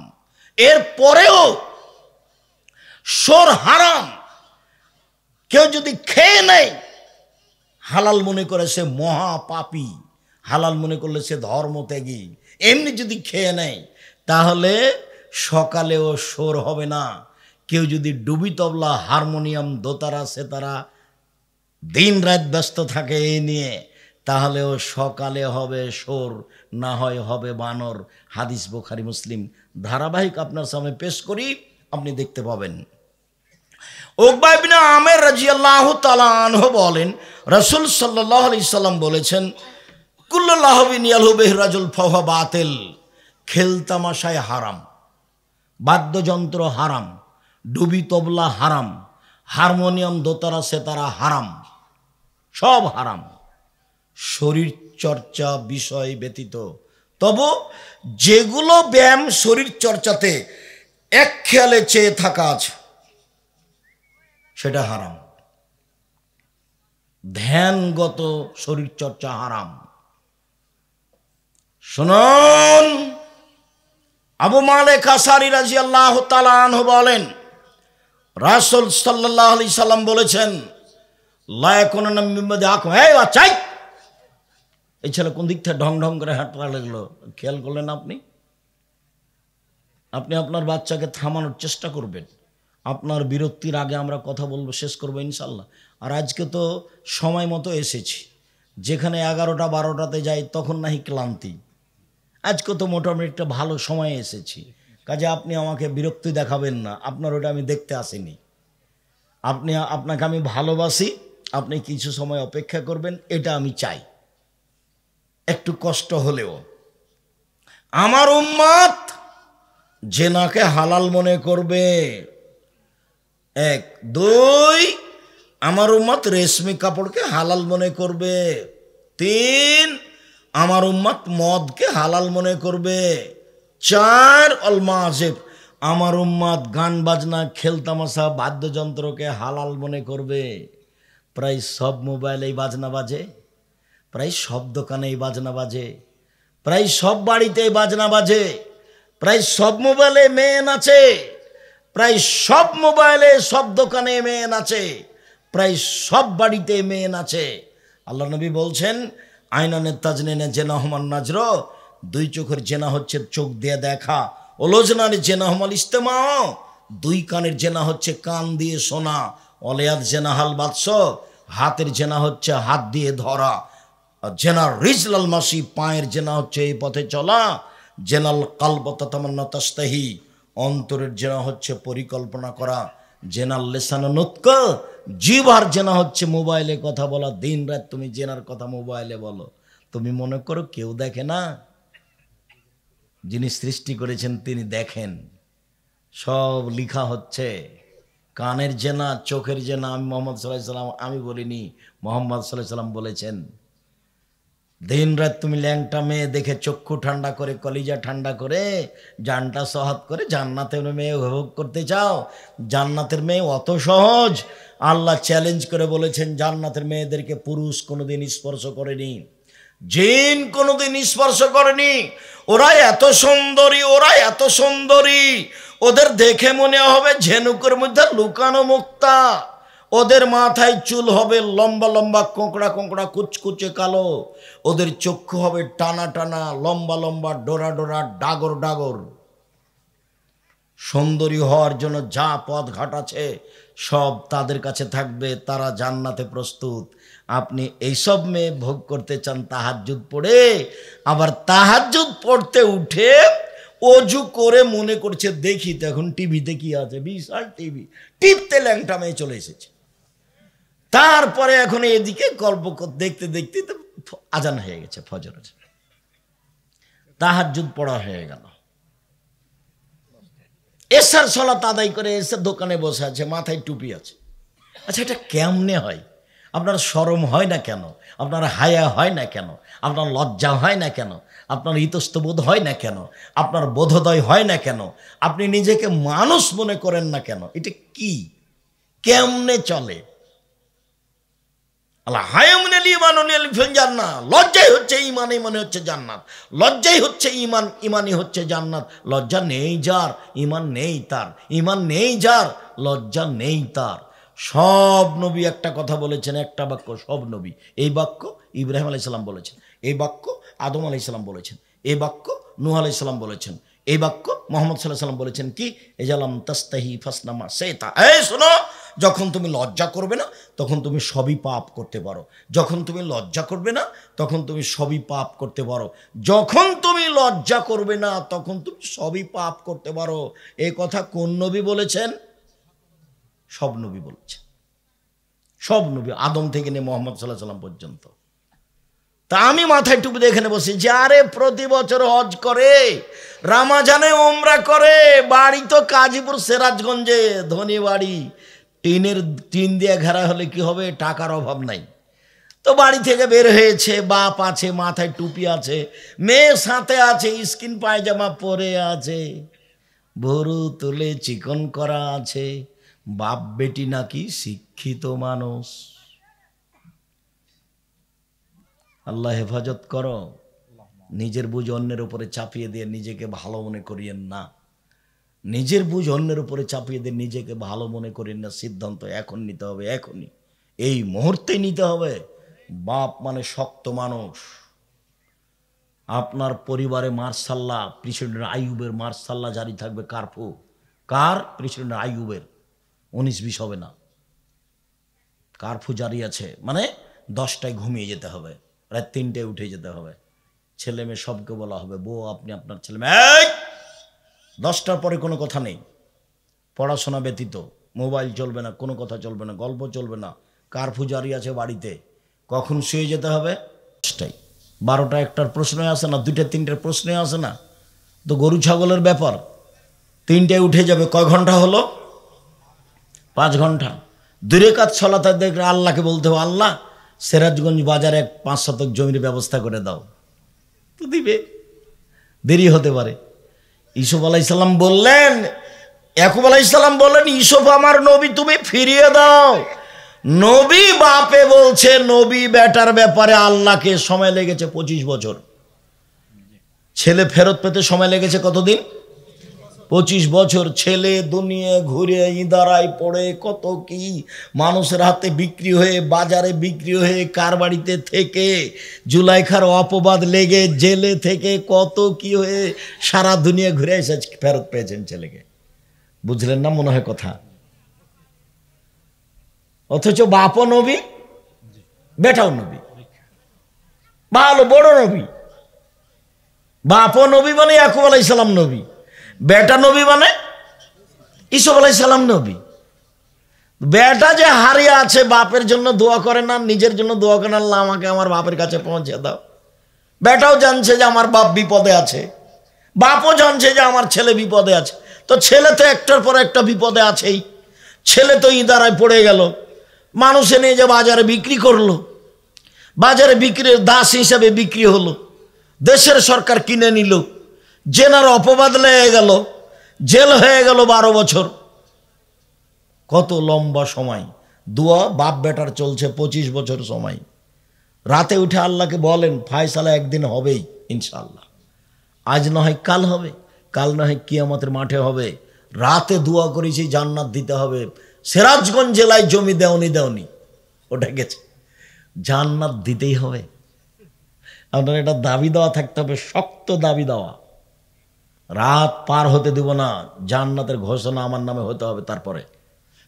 এরপরেও সুর হারাম, কেউ যদি খেয়ে নেয় হালাল মনে করে সে মহা পাপী, হালাল মনে করলে সে ধর্মত্যাগী। এমনি যদি খেয়ে নেয় তাহলে সকালেও সুর হবে না। কেউ যদি ডুবি তবলা, হারমোনিয়াম, দোতারা, সেতারা দিন রাত ব্যস্ত থাকে এই নিয়ে, তাহলেও সকালে হবে সুর, না হয় হবে বানর। হাদিস বুখারী মুসলিম ধারাবাহিক আপনার সামনে পেশ করি, আপনি দেখতে পাবেন। উকবা ইবনে আমের রাদিয়াল্লাহু তাআলা আনহু বলেন, রাসূল সাল্লাল্লাহু আলাইহি সাল্লাম বলেছেন, কুল্লু লাহবিন ইয়ালহু বিহি রাজুল ফাহুয়া বাতিল, খেলতামাশায় হারাম, বাদ্যযন্ত্র হারাম, ডুবি তবলা হারাম, হারমোনিয়াম, দোতারা, সেতারা হারাম, সব হারাম। শরীর চর্চা বিষয় ব্যতীত, তবু যেগুলো ব্যায়াম শরীর চর্চাতে এক খেয়ালে চেয়ে থাকা আছে সেটা হারাম। ধ্যানগত শরীর চর্চা হারাম। শুনুন, আবু মালিক আশআরী রাদিয়াল্লাহু তাআলা আনহু বলেন, রাসূল সাল্লাল্লাহু আলাইহি সাল্লাম বলেছেন, লা ইয়াকুনা মিম্মাদি আকুম, এই বাচ্চাই, এই ছেলে কোন দিক থেকে ঢং ঢং করে হাঁটতে লাগলো, খেয়াল করলেন আপনি? আপনি আপনার বাচ্চাকে থামানোর চেষ্টা করবেন। আপনার বিরক্তির আগে আমরা কথা বলবো, শেষ করবো ইনশাল্লাহ। আর আজকে তো সময় মতো এসেছি, যেখানে 11টা 12টাতে যাই তখন নাহি ক্লান্তি, আজকে তো মোটামুটি একটা ভালো সময়ে এসেছি, কাজে আপনি আমাকে বিরক্তি দেখাবেন না। আপনার ওটা আমি দেখতে আসিনি, আপনাকে আমি ভালোবাসি, আপনি কিছু সময় অপেক্ষা করবেন, এটা আমি চাই, একটু কষ্ট হলেও। আমার উম্মত জেনাকে হালাল মনে করবে, 1, 2, আমার উম্মত রেশমি কাপড়কে হালাল মনে করবে, 3, আমার উম্মত মদকে হালাল মনে করবে, 4, অল মাযিব, আমার উম্মত গান বাজনা, খেলতামাশা, বাদ্যযন্ত্রকে হালাল মনে করবে। প্রায় সব মোবাইলেই বাজনা বাজে, প্রায় সব দোকানেই বাজনা বাজে, প্রায় সব বাড়িতেই বাজনা বাজে, প্রায় সব মোবাইলে মেয়ে নাচে, প্রায় সব মোবাইলে সব দোকানে মেয়ে নাচে, প্রায় সব বাড়িতে মেয়ে নাচে। আল্লাহ নবী বলছেন, আইনানে তাজনিনে জেনা হুমান নাজর, 2 চোখের জেনা হচ্ছে চোখ দিয়ে দেখা, ওলোজনার জেনা হুমাল ইস্তেমা, 2 কানের জেনা হচ্ছে কান দিয়ে শোনা, অলেয়াদ জেনা হাল বাদশ, হাতের জেনা হচ্ছে হাত দিয়ে ধরা, জেনার রিজলাল মাসি, পায়ের জেনা হচ্ছে এই পথে চলা, জেনাল কালব তাতামান্না তাস্তাহি, অন্তরের জেনা হচ্ছে পরিকল্পনা করা, জেনাল লেসানা নুতক, জিহ্বার জেনা হচ্ছে মোবাইলে কথা বলা। দিন রাত তুমি জেনার কথা মোবাইলে বলো, তুমি মনে করো কেউ দেখে না? যিনি সৃষ্টি করেছেন তিনি দেখেন, সব লিখা হচ্ছে। কানের জেনা, চোখের জেনা আমি মোহাম্মদ সাল্লাল্লাহু আলাইহি সাল্লাম আমি বলিনি, মোহাম্মদ সাল্লাল্লাহু আলাইহি সাল্লাম বলেছেন। দিন রাত তুমি ল্যাংটা মেয়ে দেখে চক্ষু ঠান্ডা করে, কলিজা ঠান্ডা করে, জানটা সহাত করে জান্নাতের মেয়ে উপভোগ করতে চাও? জান্নাতের মেয়ে অত সহজ? আল্লাহ চ্যালেঞ্জ করে বলেছেন, জান্নাতের মেয়েদেরকে পুরুষ কোনোদিন স্পর্শ করেনি, জিন কোনোদিন স্পর্শ করেনি। ওরা এত সুন্দরী, ওরা এত সুন্দরী, ওদের দেখে মনে হবে ঝিনুকের মধ্যে লুকানো মুক্তা। ওদের মাথায় চুল হবে লম্বা লম্বা, কোঁকড়া কোঁকড়া, কুচকুচে কালো। ওদের চক্ষু হবে টানা টানা, লম্বা লম্বা, ডোরা ডোরা, ডাগর ডাগর। সুন্দরী হওয়ার জন্য যা পথ ঘাট আছে সব তাদের কাছে থাকবে, তারা জান্নাতে প্রস্তুত। আপনি এইসব মেয়ে ভোগ করতে চান তাহাজ্জুদ পড়ে, আবার তাহাজ্জুদ পড়তে উঠে অজু করে মনে করছে দেখি তো এখন টিভিতে কি আছে, বিশাল টিভি, টিপতে ল্যাংটা মেয়ে চলে এসেছে। তারপরে এখন এদিকে গল্প দেখতে দেখতে তো আজান হয়ে গেছে ফজরের, তাহাজ্জুদ পড়া হয়ে গেল। এসার সালাত আদায় করে এসে দোকানে বসে আছে, মাথায় টুপি আছে। আচ্ছা, এটা কেমনে হয়? আপনার শরম হয় না কেন? আপনার হায়া হয় না কেন? আপনার লজ্জা হয় না কেন? আপনার ইতস্তবোধ হয় না কেন? আপনার বোধোদয় হয় না কেন? আপনি নিজেকে মানুষ মনে করেন না কেন? এটা কি, কেমনে চলে? লজ্জাই হচ্ছে ইমান, ইমানে হচ্ছে জান্নাত। লজ্জাই হচ্ছে ইমান, ইমানই হচ্ছে জান্নাত। লজ্জা নেই যার, ইমান নেই তার। ইমান নেই যার, লজ্জা নেই তার। সব নবী একটা কথা বলেছেন, একটা বাক্য সব নবী। এই বাক্য ইব্রাহিম আলাইহিস সালাম বলেছেন, এই বাক্য আদম আলাইহিস সালাম বলেছেন, এই বাক্য নূহ আলাইহিস সালাম বলেছেন, এই বাক্য মুহাম্মদ সাল্লাল্লাহু আলাইহি ওয়াসাল্লাম বলেছেন কি, এজালাম তাস্তাহি ফাসনামা সেতা। এই শোনো, যখন তুমি লজ্জা করবে না তখন তুমি সবই পাপ করতে পারো। যখন তুমি লজ্জা করবে না তখন তুমি সবই পাপ করতে পারো। যখন তুমি লজ্জা করবে না তখন তুমি সবই পাপ করতে পারো। এই কথা কোন নবী বলেছেন? সব নবী বলেছেন, সব নবী, আদম থেকে নিয়ে মুহাম্মদ সাল্লাল্লাহু আলাইহি ওয়াসাল্লাম পর্যন্ত। তা আমি মাথায় টুপি দিয়ে এখানে বসি, যারে প্রতি বছর হজ করে, রামাজানে ওমরা করে, বাড়ি তো কাজীপুর সিরাজগঞ্জে, ধনী বাড়ি, টিন দিয়ে ঘেরা হলে কি হবে, টাকার অভাব নাই। তো বাড়ি থেকে বের হয়েছে, বাপ আছে, মাথায় টুপি আছে, মেয়ে সাথে আছে, স্কিন পায়জামা পরে আছে, ভরু তুলে চিকন করা আছে, বাপ বেটি নাকি শিক্ষিত মানুষ। আল্লাহ হেফাজত করো। নিজের বুঝ অন্যের উপরে চাপিয়ে দিয়ে নিজেকে ভালো মনে করিয়েন না। নিজের বুঝ অন্যের উপরে চাপিয়ে দিয়ে নিজেকে ভালো মনে করিয়েন না। সিদ্ধান্ত এখন নিতে হবে, এখনই, এই মুহূর্তে নিতে হবে। বাপ মানে শক্ত মানুষ। আপনার পরিবারে মার্শাল্লাহ, প্রেসিডেন্ট আইয়ুবের মার্শাল্লাহ জারি থাকবে। কারফু কার? প্রেসিডেন্ট আইয়ুবের। 19-20 হবে না, কারফু জারি আছে। মানে 10টায় ঘুমিয়ে যেতে হবে, রাত 3টায় উঠে যেতে হবে। ছেলে মেয়ে সবকে বলা হবে, বউ আপনি আপনার ছেলে মেয়ে 10টার পরে কোনো কথা নেই। পড়াশোনা ব্যতীত মোবাইল চলবে না, কোনো কথা চলবে না, গল্প চলবে না। কারফু জারি আছে বাড়িতে। কখন শুয়ে যেতে হবে? 10টায়। 12টা 1টার প্রশ্নই আসে না, 2টা 3টার প্রশ্নই আসে না। তো গরু ছাগলের ব্যাপার। 3টায় উঠে যাবে। কয় ঘন্টা হলো? 5 ঘন্টা। 2 রাকাত সালাতে দেখলে আল্লাহকে বলতে হবে, আল্লাহ সিরাজগঞ্জ বাজারে 5 শতক জমির ব্যবস্থা করে দাও। তো দিবে, দেরি হতে পারে। ইউসুফ আলাইহিস সালাম বললেন, ইয়াকুব আলাইহিস সালাম বললেন, ইউসুফ আমার নবী, তুমি ফিরিয়ে দাও। নবী বাপে বলছে, নবী বেটার ব্যাপারে আল্লাহকে সময় লেগেছে 25 বছর। ছেলে ফেরত পেতে সময় লেগেছে কতদিন? 25 বছর। ছেলে দুনিয়া ঘুরে, ইদারায় পড়ে, কত কি মানুষের হাতে বিক্রি হয়ে, বাজারে বিক্রি হয়ে, কার বাড়িতে থেকে, জুলাইখার অপবাদ লেগে, জেলে থেকে, কত কি হয়ে সারা দুনিয়া ঘুরে এসে ফেরত পেয়েছেন ছেলেকে। বুঝলেন না মনে হয় কথা? অথচ বাপও নবী, বেটাও নবী, ভালো বড় নবী। বাপও নবী মানে ইয়াকুব আলাইহিস সালাম নবী, বেটা নবী মানে ইউসুফ আলাইহিস সালাম নবী। বেটা যে হারিয়ে আছে, বাপের জন্য দোয়া করে না, নিজের জন্য দোয়া করে, আল্লাহ আমাকে আমার বাপের কাছে পৌঁছে দাও। বেটাও জানছে যে আমার বাপ বিপদে আছে, বাপও জানছে যে আমার ছেলে বিপদে আছে। তো ছেলে তো একটার পর একটা বিপদে আছেই। ছেলে তো ইদারায় পড়ে গেল, মানুষে নিয়ে যে বাজারে বিক্রি করলো, বাজারে বিক্রির দাস হিসাবে বিক্রি হলো, দেশের সরকার কিনে নিল, জেনার অপবাদ লেগে গেল, জেল হয়ে গেল 12 বছর। কত লম্বা সময়। দোয়া বাপ বেটার চলছে 25 বছর সময়। রাতে উঠে আল্লাহকে বলেন, ফায়সালা একদিন হবেই ইনশাআল্লাহ। আজ না হয় কাল হবে, কাল না হয় কিয়ামতের মাঠে হবে। রাতে দোয়া করেছি জান্নাত দিতে হবে। সিরাজগঞ্জ জেলায় জমি দেওনি ওটা গেছে, জান্নাত দিতেই হবে। আপনার এটা দাবি দেওয়া থাকতে হবে, শক্ত দাবি দেওয়া, রাত পার হতে দেব না, জান্নাতের ঘোষণা আমার নামে হতে হবে। তারপরে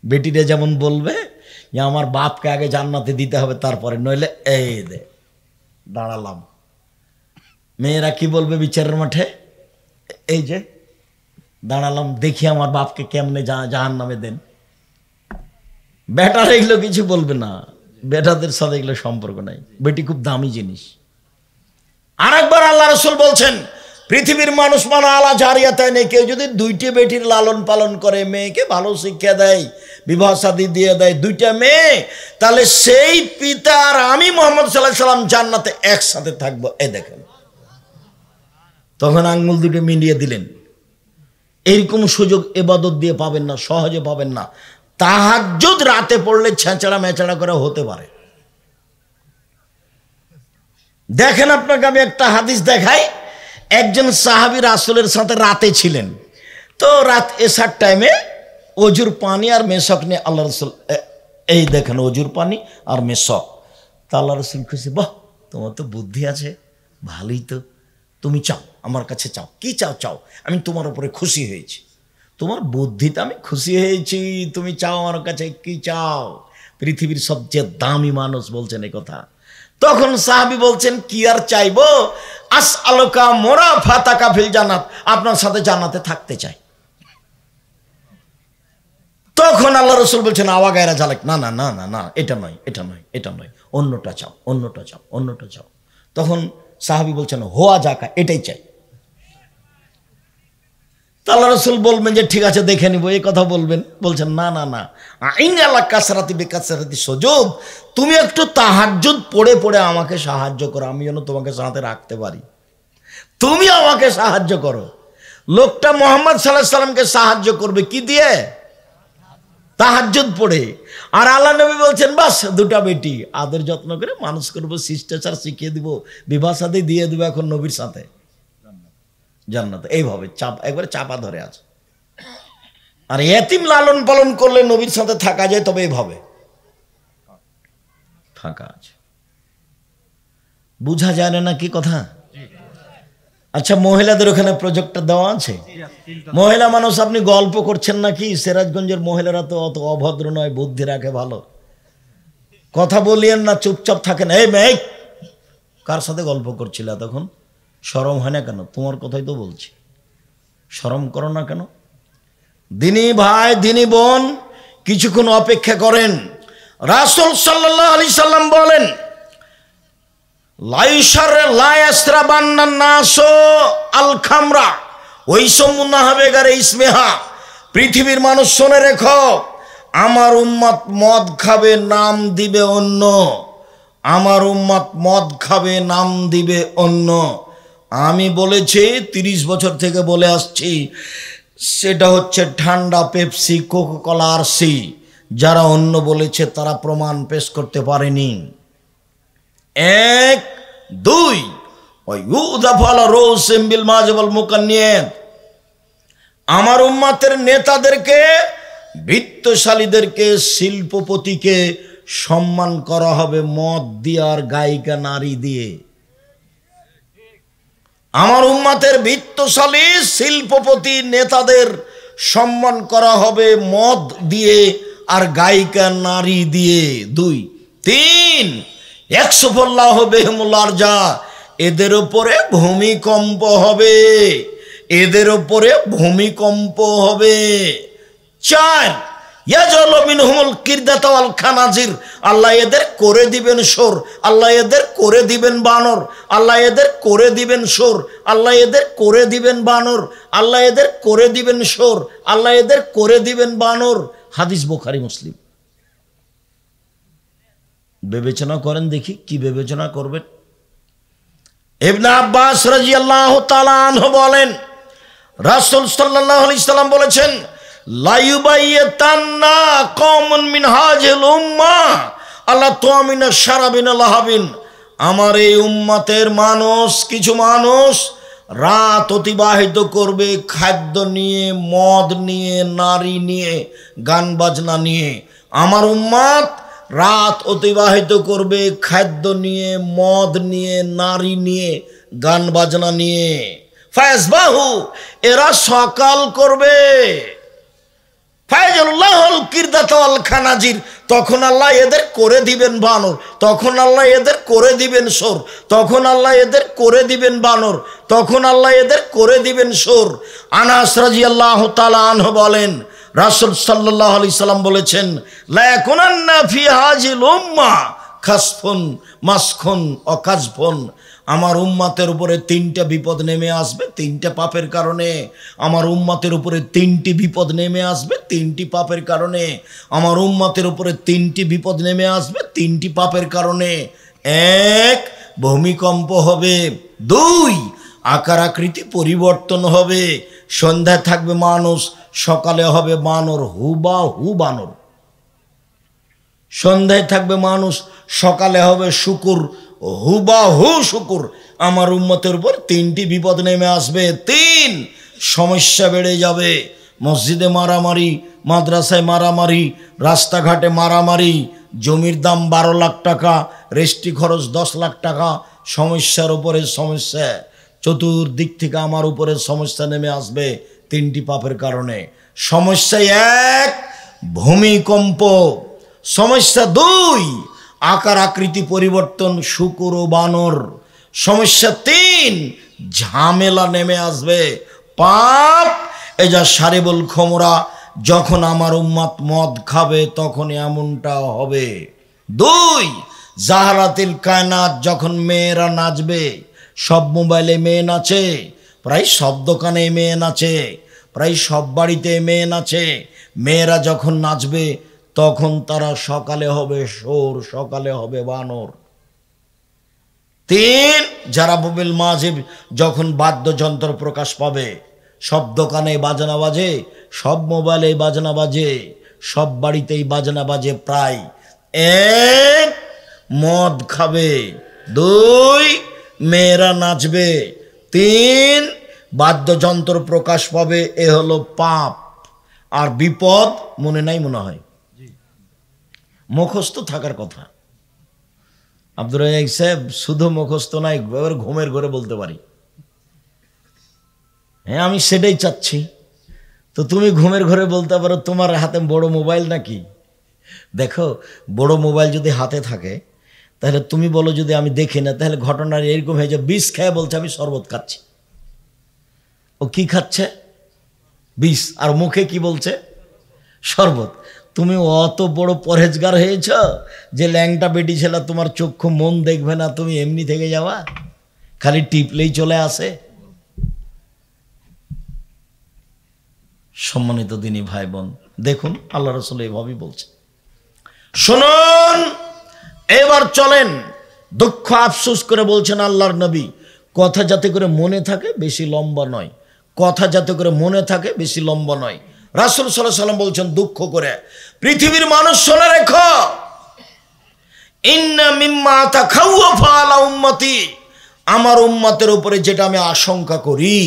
বেটিরা যেমন বলবে যে আমার বাপকে আগে জান্নাতে দিতে হবে, তারপরে নইলে এই দে দাঁড়ালাম। মেয়েরা কি বলবে বিচারের মাঠে, এই যে দাঁড়ালাম, দেখি আমার বাপকে কেমনে জাহান্নামে দেন। বেটারা এগুলো কিছু বলবে না, বেটাদের সাথে এগুলো সম্পর্ক নাই। বেটি খুব দামি জিনিস। আরেকবার আল্লাহ রাসূল বলছেন, পৃথিবীর মানুষ মানে আলা জারিয়াতায় নেই, কেউ যদি দুইটি বেটির লালন পালন করে, মেয়েকে ভালো শিক্ষা দেয়, বিবাহ শাদী দিয়ে দেয়, দুইটা মেয়ে, তাহলে সেই পিতা আর আমি মুহাম্মদ সাল্লাল্লাহু আলাইহি সাল্লাম জান্নাতে একসাথে থাকবো। এই দেখেন, তখন আঙ্গুল দুটো মিলিয়ে দিলেন। এইরকম সুযোগ ইবাদত দিয়ে পাবেন না, সহজে পাবেন না। তাহাজ্জুদ রাতে পড়লে ছেঁচড়া মেচড়া করে হতে পারে। দেখেন, আপনাকে আমি একটা হাদিস দেখাই। একজন সাহাবী রাসূলের সাথে রাতে ছিলেন, তো রাত এশার টাইমে অজুর পানি আর মেশক নিয়ে আল্লাহ রাসূল, এই দেখেন অজুর পানি আর মেশক। তা আল্লাহ রাসূল খুশি, বাহ তোমার তো বুদ্ধি আছে, ভালোই তো, তুমি চাও আমার কাছে, চাও কি চাও চাও, আমি তোমার উপরে খুশি হয়েছি, তোমার বুদ্ধিতে আমি খুশি হয়েছি, তুমি চাও আমার কাছে কি চাও। পৃথিবীর সবচেয়ে দামি মানুষ বলছেন এই কথা। তখন সাহাবী বলছেন, কি আর চাইবো, আসআলুকা মুরাফাতাকা ফিল জান্নাত, আপনার সাথে জান্নাতে থাকতে চাই। তখন আল্লাহ রাসূল বলছেন, আওয়া গায়রা জালেক, না না না না না, এটা নয়, এটা নয়, এটা নয়, অন্যটা চাও, অন্যটা চাও, অন্যটা চাও। তখন সাহাবী বলছেন, হোয়া যাকা, এটাই চাই। আল্লাহ রাসূল বলবেন যে ঠিক আছে দেখে নিব, এই কথা বলবেন। বলছেন না না না, আইন আলা কাসরাতি বিকাসরাতি সুজুদ, তুমি একটু তাহাজ্জুদ পড়ে পড়ে আমাকে সাহায্য করো, আমি যেন তোমাকে সাথে রাখতে পারি, তুমি আমাকে সাহায্য করো। লোকটা মুহাম্মদ সাল্লাল্লাহু আলাইহি সাল্লামকে সাহায্য করবে কি দিয়ে? তাহাজ্জুদ পড়ে। আর আল্লাহ নবী বলছেন, বাস দুটা বেটি আদর যত্ন করে মানুষ করবো, শিষ্টাচার শিখিয়ে দিব, বিবাহ শাদী দিয়ে দিব, এখন নবীর সাথে জান্নাতে। এইভাবে একবারে চাপা ধরে আছে। আর এতিম লালন পালন করলে নবীর সাথে থাকা যায়, তবে এইভাবে ফাঁকা আছে, বুঝা যায় না কি কথা। আচ্ছা, মহিলাদের ওখানে প্রজেক্টটা দেওয়া আছে। মহিলা মানুষ, আপনি গল্প করছেন নাকি? সিরাজগঞ্জের মহিলারা তো অত অভদ্র নয়, বুদ্ধি রাখে ভালো। কথা বলিয়েন না, চুপচাপ থাকেন। এই মেয়ে, কার সাথে গল্প করছিল তখন? শরম হয় না কেন? তোমার কথাই তো বলছি, শরম করো না কেন? দিনী ভাই, দিনী বোন, কিছুক্ষণ অপেক্ষা করেন। রাসূল সাল্লাল্লাহু আলাইহি সাল্লাম বলেন, লাইশারে লায়াসরাবান্নান নাসু আল খামরা ওয়াইসমুনা হাবেগারে ইসমিহা, পৃথিবীর মানুষ শুনে রেখো, আমার উম্মত মদ খাবে, নাম দিবে অন্য, আমার উম্মত মদ খাবে, নাম দিবে অন্য। আমি বলেছি 30 বছর থেকে বলে আসছি, সেটা হচ্ছে ঠান্ডা পেপসি, কোকাকোলা আর সি। যারা অন্য বলেছে তারা প্রমাণ পেশ করতে পারেনি। 1 2 আমার উম্মতের নেতাদেরকে, বিত্তশালীদেরকে, শিল্পপতিকে সম্মান করা হবে মদ দিয়ে আর গায়িকা নারী দিয়ে। আমার উম্মতের বিত্তশালী, শিল্পপতি, নেতাদের সম্মান করা হবে মদ দিয়ে আর গায়িকা নারী দিয়ে। 2 3 একসফল্লাহ বেহমুল্লার যা, এদের উপরে ভূমিকম্প হবে, এদের উপরে ভূমিকম্প হবে। 4 ইয়াজল মিনহুমুল কিরদাত ওয়াল খানাজির, আল্লাহ এদের করে দিবেন সোর, আল্লাহ এদের করে দিবেন বানর, আল্লাহ এদের করে দিবেন সোর, আল্লাহ এদের করে দিবেন বানর, আল্লাহ এদের করে দিবেন সোর, আল্লাহ এদের করে দিবেন বানর। হাদিস বুখারী মুসলিম। বিবেচনা করেন দেখি, কি বিবেচনা করবেন? ইবনে আব্বাস রাদিয়াল্লাহু তাআলা আনহু বলেন, রাসূল সাল্লাল্লাহু আলাইহি সাল্লাম বলেছেন, লা ইউবাইয়াতান্না কওমুন মিন হাযিল উম্মাহ আলা তুমিনা শারাবিন লাহাবিন, আমার এই উম্মতের মানুষ, কিছু মানুষ রাত অতিবাহিত করবে খাদ্য নিয়ে, মদ নিয়ে, নারী নিয়ে, গান বাজনা নিয়ে। আমার উম্মত রাত অতিবাহিত করবে খাদ্য নিয়ে, মদ নিয়ে, নারী নিয়ে, গান বাজনা নিয়ে। ফায়াসবাহু, এরা সকাল করবে। ফায়াজুল্লাহুল কিরদাত ওয়াল খানাজির, তখন আল্লাহ এদের করে দিবেন বানর, তখন আল্লাহ এদের করে দিবেন সোর, তখন আল্লাহ এদের করে দিবেন বানর, তখন আল্লাহ এদের করে দিবেন সোর। আনাস রাদিয়াল্লাহু তাআলা আনহু বলেন, রাসূল সাল্লাল্লাহু আলাইহি সাল্লাম বলেছেন, লা ইয়াকুনান্না ফি হাযিল উম্মাহ খাসফুন মাসখুন ও কাজফুন। আমার উম্মতের উপরে 3টা বিপদ নেমে আসবে 3টা পাপের কারণে। আমার উম্মতের উপরে 3টি বিপদ নেমে আসবে 3টি পাপের কারণে। আমার উম্মতের উপরে 3টি বিপদ নেমে আসবে 3টি পাপের কারণে। 1, ভূমিকম্প হবে। 2, আকার আকৃতি পরিবর্তন হবে। সন্ধ্যায় থাকবে মানুষ, সকালে হবে বানর, হুবাহু বানর। সন্ধ্যায় থাকবে মানুষ, সকালে হবে শুকুর, হুবাহু শুকুর। আমার উম্মতের উপর 3টি বিপদ নেমে আসবে। 3, সমস্যা বেড়ে যাবে। মসজিদে মারামারি, মাদ্রাসায় মারামারি, রাস্তাঘাটে মারামারি, জমির দাম 12 লাখ টাকা, রেজিস্ট্রি খরচ 10 লাখ টাকা, সমস্যার উপরে সমস্যা। চতুর্দিক থেকে আমার উপরে সমস্যা নেমে আসবে 3টি পাপের কারণে। সমস্যা 1, ভূমিকম্প। সমস্যা 2, আকার আকৃতি পরিবর্তন, শুকুর ও বানর। সমস্যা 3, ঝামেলা নেমে আসবে, পাপ। এজা সারিবুল খমরা, যখন আমার উম্মত মদ খাবে তখন এমনটা হবে। 2, জাহারাতিল কায়নাত, যখন মেয়েরা নাচবে। সব মোবাইলে মেয়ে নাচে, প্রায় সব দোকানে মেয়ে নাচে, প্রায় সব বাড়িতে মেয়ে নাচে। মেয়েরা যখন নাচবে তখন তারা সকালে হবে সোর, সকালে হবে বানর। 3, জারাবুবিল মাজিব, যখন বাদ্যযন্ত্র প্রকাশ পাবে। সব দোকানে বাজনা বাজে, সব মোবাইলে বাজনা বাজে, সব বাড়িতেই বাজনা বাজে প্রায়। 1, মদ খাবে। 2, মেয়েরা নাচবে। 3, বাদ্যযন্ত্র প্রকাশ পাবে। এ হলো পাপ। আর বিপদ মনে নাই মনে হয়, মুখস্থ থাকার কথা। আব্দুর রাজ্জাক সাহেব শুধু মুখস্থ নাই, এবার ঘুমের ঘরে বলতে পারি। হ্যাঁ, আমি সেটাই চাচ্ছি। তো তুমি ঘুমের ঘরে বলতে পারো, তোমার হাতে বড় মোবাইল নাকি? দেখো, বড় মোবাইল যদি হাতে থাকে তাহলে তুমি বলো যদি আমি দেখি না, তাহলে ঘটনা এরকম হয়ে যায়। বিষ খেয়ে বলছে আমি শরবত খাচ্ছি। ও কি খাচ্ছে? বিষ। আর মুখে কি বলছে? শরবত। তুমি অত বড় পরহেজগার হয়েছ যে ল্যাংটা বেটি ছেলে তোমার চক্ষু মন দেখবে না, তুমি এমনি থেকে যাওয়া, খালি টিপলেই চলে আসে। সম্মানিত দিনী ভাই বোন, দেখুন আল্লাহ রাসূল এইভাবেই বলছে। শুনুন, এবার চলেন। দুঃখ আফসোস করে বলছেন আল্লাহর নবী, কথা যাতে করে মনে থাকে, বেশি লম্বা নয়। কথা যাতে করে মনে থাকে, বেশি লম্বা নয়। রাসূল সাল্লাল্লাহু আলাইহি ওয়াসাল্লাম বলছেন দুঃখ করে, পৃথিবীর মানুষ শুনে রেখো, ইন্না মিম্মা তাখাওয়াফা আলা উম্মতি, আমার উম্মতের উপরে যেটা আমি আশঙ্কা করি,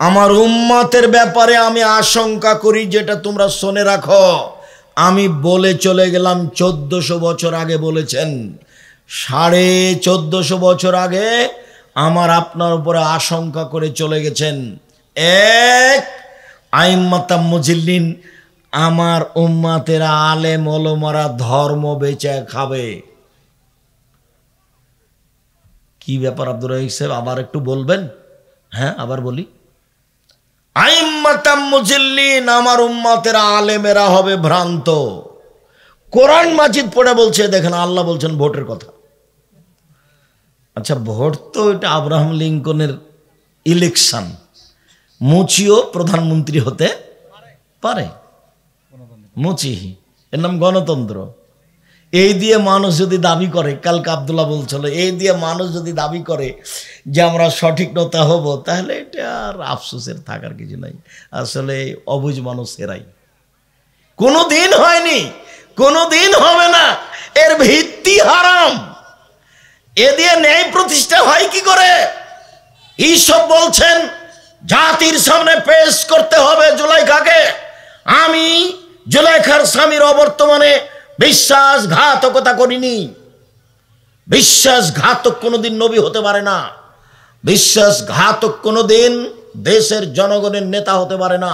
আমার উম্মতের ব্যাপারে আমি আশঙ্কা করি, যেটা তোমরা শুনে রাখো। আমি বলে চলে গেলাম 1400 বছর আগে বলেছেন, 1450 বছর আগে আমার আপনার উপরে আশঙ্কা করে চলে গেছেন। 1, আইম্মাতাম মুজিল্লিন, আমার উম্মতেরা আলেম ওলামারা ধর্ম বেচে খাবে। কি ব্যাপার আব্দুর রাজ্জাক সাহেব, আবার একটু বলবেন? হ্যাঁ, আবার বলি। আইম্মাতাম মুজিল্লিন, আমার উম্মতেরা আলেমেরা হবে ভ্রান্ত। কোরআন মাজিদ পড়ে বলছে, দেখেন আল্লাহ বলছেন ভোটের কথা। আচ্ছা, ভোট তো এটা আব্রাহাম লিঙ্কনের ইলেকশন, মুচিও প্রধানমন্ত্রী হতে পারে। মুচি, এর নাম গণতন্ত্র। এই দিয়ে মানুষ যদি দাবি করে, কালকে আব্দুল্লাহ বলছিল, এই দিয়ে মানুষ যদি দাবি করে যে আমরা সঠিক নেতা হব, তাহলে এটা আর আফসোসের থাকার কিছু নাই। আসলে অবুঝ মানুষ এরাই। কোনো দিন হয়নি, কোনো দিন হবে না, এর ভিত্তি হারাম। এ দিয়ে ন্যায় প্রতিষ্ঠা হয় কি করে? এইসব বলছেন জাতির সামনে পেশ করতে হবে জুলাইখাকে। আমি জুলাইখার স্বামীর অবর্তমানে বিশ্বাসঘাতকতা করিনি। বিশ্বাসঘাতক কোনোদিন নবী হতে পারে না। বিশ্বাসঘাতক কোনোদিন দেশের জনগণের নেতা হতে পারে না।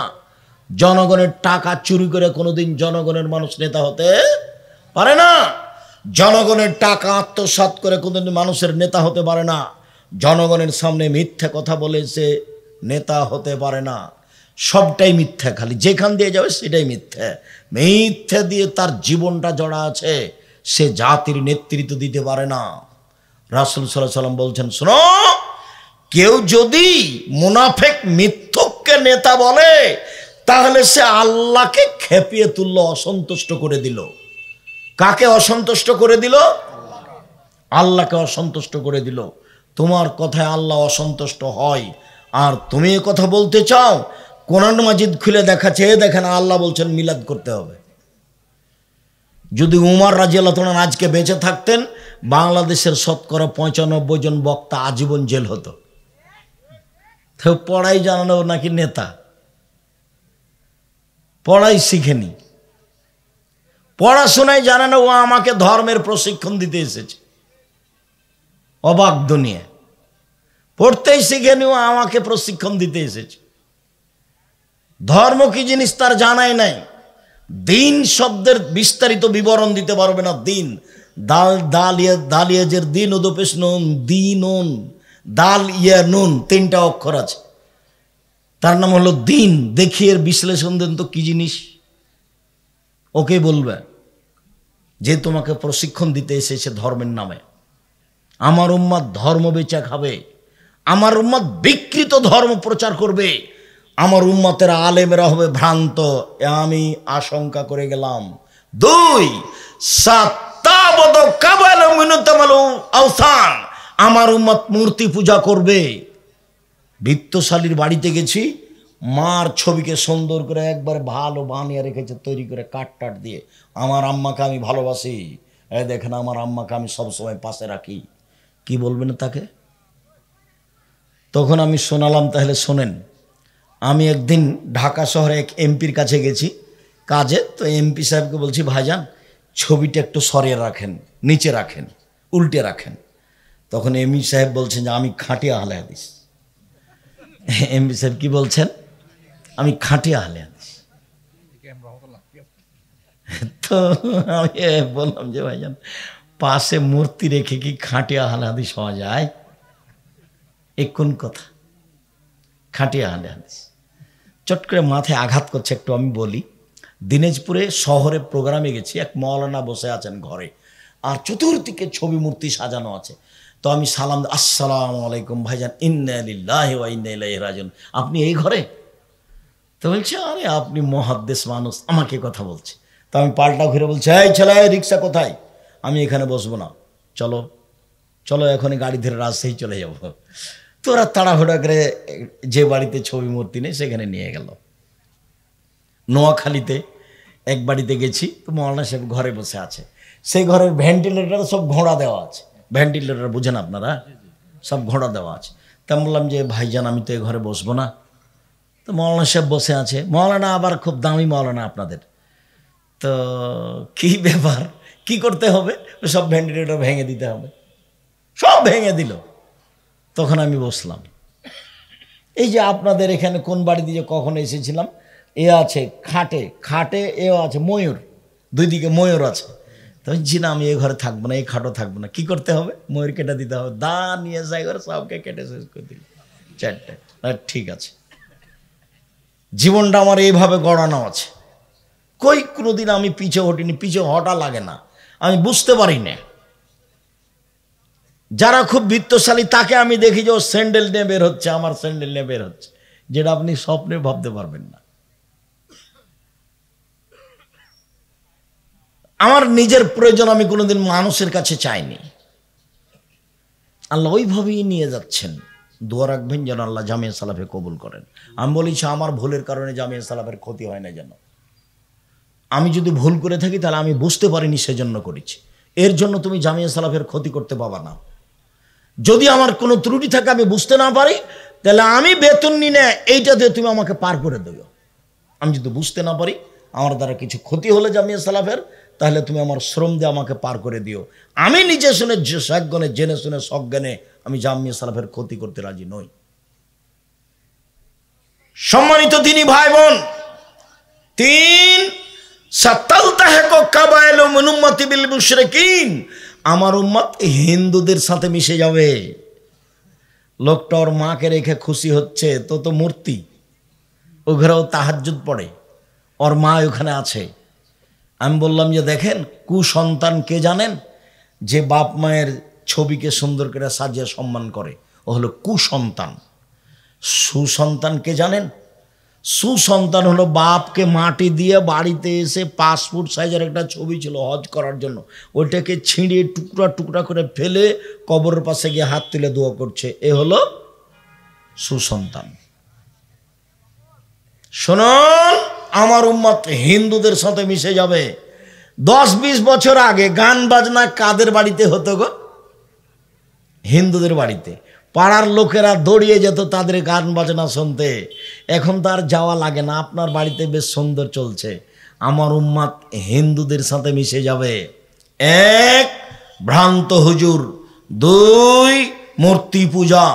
জনগণের টাকা চুরি করে কোনোদিন জনগণের মানুষ নেতা হতে পারে না। জনগণের টাকা আত্মসাৎ করে কোনোদিন মানুষের নেতা হতে পারে না। জনগণের সামনে মিথ্যা কথা বলে সে নেতা হতে পারে না। সবটাই মিথ্যা, খালি যেখান দিয়ে যাবে সেটাই মিথ্যা। মিথ্যা দিয়ে তার জীবনটা জড়া আছে, সে জাতির নেতৃত্ব দিতে পারে না। রাসূল সাল্লাল্লাহু আলাইহি ওয়াসাল্লাম বলছেন, শোনো, কেউ যদি মুনাফিক মিথ্যককে নেতা বলে তাহলে সে আল্লাহকে খেপিয়ে তুলল, অসন্তুষ্ট করে দিল। কাকে অসন্তুষ্ট করে দিল? আল্লাহকে অসন্তুষ্ট করে দিল। তোমার কথায় আল্লাহ অসন্তুষ্ট হয়, আর তুমি এ কথা বলতে চাও? কোরআন মাজিদ খুলে দেখাচ্ছে, দেখেন আল্লাহ বলছেন মিলাদ করতে হবে। যদি উমর রাদিয়াল্লাহু আনহু আজকে বেঁচে থাকতেন, বাংলাদেশের শতকরা 95 জন বক্তা আজীবন জেল হতো। তো পড়াই জানানো নাকি নেতা? পড়াই শিখেনি, পড়াশোনায় জানানো ও আমাকে ধর্মের প্রশিক্ষণ দিতে এসেছে। অবাক দুনিয়া, পড়তেই শিখেনি, ও আমাকে প্রশিক্ষণ দিতে এসেছে। ধর্ম কি জিনিস তার জানাই নাই। দিন শব্দের বিস্তারিত বিবরণ দিতে পারবে না। দিন, দালিয়াজের দিন উদপেশ নুন, দিনুন, দাল ইয়া নুন, 3টা অক্ষর আছে, তার নাম হলো দিন। দেখিয়ে বিশ্লেষণ দেন তো কি জিনিস, ওকে বলবে যে তোমাকে প্রশিক্ষণ দিতে এসেছে ধর্মের নামে। আমার উম্মাত ধর্ম বেচা খাবে, আমার উম্মাত বিকৃত ধর্ম প্রচার করবে, আমার উম্মতের আলেমেরা হবে ভ্রান্ত, আমি আশঙ্কা করে গেলাম। 2, আমার উম্মত মূর্তি পূজা করবে। বৃত্তশালীর বাড়িতে গেছি, মার ছবিকে সুন্দর করে একবার ভালো বানিয়ে রেখেছে, তৈরি করে কাঠ দিয়ে। আমার আম্মাকে আমি ভালোবাসি, এই দেখেন আমার আম্মাকে আমি সবসময় পাশে রাখি। কি বলবেন তাকে? তখন আমি শোনালাম, তাহলে শোনেন। আমি একদিন ঢাকা শহরে এক এমপির কাছে গেছি কাজে, তো এমপি সাহেবকে বলছি, ভাইজান ছবিটা একটু সরিয়ে রাখেন, নিচে রাখেন, উল্টে রাখেন। তখন এমপি সাহেব বলছেন যে আমি খাঁটি আহলে হাদিস। এমপি সাহেব কি বলছেন? আমি খাঁটি আহলে হাদিস। তো আমি বললাম যে ভাইজান, পাশে মূর্তি রেখে কি খাঁটি আহলে হাদিস হওয়া যায়? এ কোন কথা? খাঁটি আহলে হাদিস। চট করে মাথায় আঘাত করছে একটু। আমি বলি, দিনাজপুরে শহরে প্রোগ্রামে গেছি, এক মাওলানা বসে আছেন ঘরে, আর চতুর্দিকে ছবি মূর্তি সাজানো আছে। তো আমি সালাম, আসসালামু আলাইকুম ভাইজান, ইন্না লিল্লাহি ওয়া ইন্না ইলাইহি রাজিউন, আপনি এই ঘরে? তো বলছে, আরে আপনি মুহাদ্দিস মানুষ, আমাকে কথা বলছে। তো আমি পাল্টা ঘুরে বলছি, এই ছেলে, রিক্সা কোথায়? আমি এখানে বসবো না, চলো চলো এখনই গাড়ি ধরে রাজশাহী চলে যাব। তোরা তাড়াহুড়া করে যে বাড়িতে ছবি মূর্তি নেই সেখানে নিয়ে গেল। নোয়াখালীতে এক বাড়িতে গেছি, তো মৌলানা সাহেব ঘরে বসে আছে, সেই ঘরের ভেন্টিলেটার সব ঘোড়া দেওয়া আছে। ভেন্টিলেটার বুঝেন আপনারা? সব ঘোড়া দেওয়া আছে। তা বললাম যে ভাইজান আমি তো এই ঘরে বসবো না। তো মৌলানা সাহেব বসে আছে, মৌলানা আবার খুব দামি মৌলানা আপনাদের। তো কি ব্যাপার, কি করতে হবে? সব ভেন্টিলেটর ভেঙে দিতে হবে। সব ভেঙে দিল। তখন আমি বসলাম। এই যে আপনাদের এখানে কোন বাড়ি দিয়ে কখন এসেছিলাম, এ আছে খাটে, খাটে এও আছে ময়ূর, 2 দিকে ময়ূর আছে। তো জি না, আমি এই ঘরে থাকবো না, এই খাটও থাকবো না। কি করতে হবে? ময়ূর কেটে দিতে হবে। দা নিয়ে যাই ঘরে, সবকে কেটে শেষ করে দিল 4টে। ঠিক আছে, জীবনটা আমার এইভাবে গড়ানো আছে। কোনোদিন আমি পিছে হটিনি, পিছে হটা লাগে না, আমি বুঝতে পারি না। যারা খুব বিত্তশালী তাকে আমি দেখি যে ও স্যান্ডেল নিয়ে বের হচ্ছে, আমার স্যান্ডেল নিয়ে বের হচ্ছে, যেটা আপনি স্বপ্নে ভাবতে পারবেন না। আমার নিজের প্রয়োজন আমি কোনোদিন মানুষের কাছে চাইনি। আল্লাহ ওইভাবেই নিয়ে যাচ্ছেন। দোয়া রাখবেন যেন আল্লাহ জামিয়া সালাফে কবুল করেন। আমি বলেছি আমার ভুলের কারণে জামিয়া সালাফের ক্ষতি হয় না যেন। আমি যদি ভুল করে থাকি তাহলে আমি বুঝতে পারিনি, সেজন্য করেছি। এর জন্য তুমি জামিয়া সালাফের ক্ষতি করতে পাবা না। যদি আমার কোনো ত্রুটি থাকে আমি বুঝতে না পারি, তাহলে আমি বেতন নিয়ে না এইটা দিয়ে তুমি আমাকে পার করে দেবে। আমি যদি বুঝতে না পারি, আমার দ্বারা কিছু ক্ষতি হলে জামিয়া সালাফের, তাহলে তুমি আমার শ্রম দিয়ে আমাকে পার করে দিও। আমি নিজে শুনে সজ্ঞানে, জেনে শুনে সজ্ঞানে আমি জামিয়া সালাফের ক্ষতি করতে রাজি নই। সম্মানিত দিনী ভাই বোন, 3 সাতালতাহাকু কাবাইলু মিন উম্মতি বিল মুশরিকিন, আমার উম্মত হিন্দুদের সাথে মিশে যাবে। লোকটা ওর মাকে রেখে খুশি হচ্ছে, তো মূর্তি, ও ঘরেও তাহাজ্জুদ পড়ে, ওর মা ওখানে আছে। আমি বললাম যে দেখেন, কুসন্তান কে জানেন? যে বাপ মায়ের ছবিকে সুন্দর করে সাজিয়ে সম্মান করে, ও হলো কুসন্তান। সুসন্তান কে জানেন? সুসন্তান হলো বাপকে মাটি দিয়ে বাড়িতে এসে পাসপোর্ট সাইজের একটা ছবি ছিল হজ করার জন্য, ওইটাকে ছিঁড়ে টুকরা টুকরা করে ফেলে কবরের পাশে গিয়ে হাত তুলে দোয়া করছে, এ হলো সুসন্তান। শুনুন, আমার উম্মত হিন্দুদের সাথে মিশে যাবে। 10-20 বছর আগে গান বাজনা কাদের বাড়িতে হতো গো? হিন্দুদের বাড়িতে। পাড়ার লোকেরা দৌড়িয়ে যেত তাদের গান বাজনা শুনতে। এখন তার যাওয়া লাগে না, আপনার বাড়িতে বেশ সুন্দর চলছে। আমার উম্মত হিন্দুদের সাথে মিশে যাবে। 1 ভ্রান্ত হুজুর, 2 মূর্তি পূজা,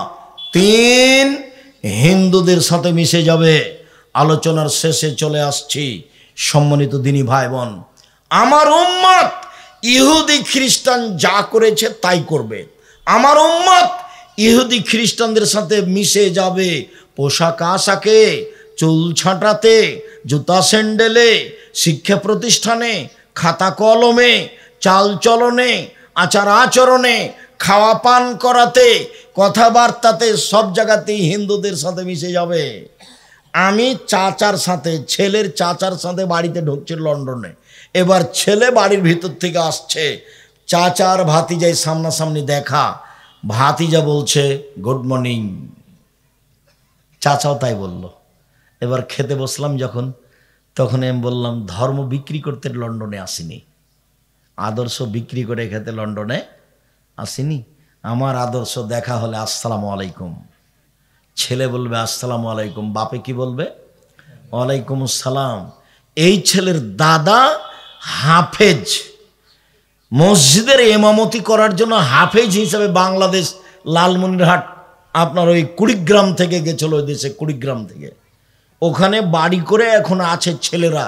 3 হিন্দুদের সাথে মিশে যাবে। আলোচনার শেষে চলে আসছি। সম্মানিত দিনী ভাই বোন, আমার উম্মত ইহুদি খ্রিস্টান যা করেছে তাই করবে। আমার উম্মত ইহুদি খ্রিস্টানদের সাথে মিশে যাবে। পোশাক আশাকে, চুল ছাঁটাতে, জুতা স্যান্ডেলে, শিক্ষা প্রতিষ্ঠানে, খাতা কলমে, চাল চলনে, আচার আচরণে, খাওয়া পান করাতে, কথাবার্তাতে, সব জায়গাতেই হিন্দুদের সাথে মিশে যাবে। আমি চাচার সাথে, ছেলের চাচার সাথে বাড়িতে ঢুকছি লন্ডনে। এবার ছেলে বাড়ির ভিতর থেকে আসছে, চাচার ভাতিজাই সামনাসামনি দেখা। ভাতিজা বলছে গুড মর্নিং, চাচাও তাই বলল। এবার খেতে বসলাম যখন, তখন আমি বললাম ধর্ম বিক্রি করতে লন্ডনে আসিনি, আদর্শ বিক্রি করে খেতে লন্ডনে আসিনি। আমার আদর্শ দেখা হলে আসসালামু আলাইকুম, ছেলে বলবে আসসালামু আলাইকুম, বাপে কি বলবে? ওয়ালাইকুম আসসালাম। এই ছেলের দাদা হাফেজ, মসজিদের ইমামতি করার জন্য হাফেজ হিসাবে বাংলাদেশ লালমনিরহাট আপনার ওই কুড়িগ্রাম থেকে গেছিল, ওই দেশে কুড়িগ্রাম থেকে। ওখানে বাড়ি করে এখন আছে ছেলেরা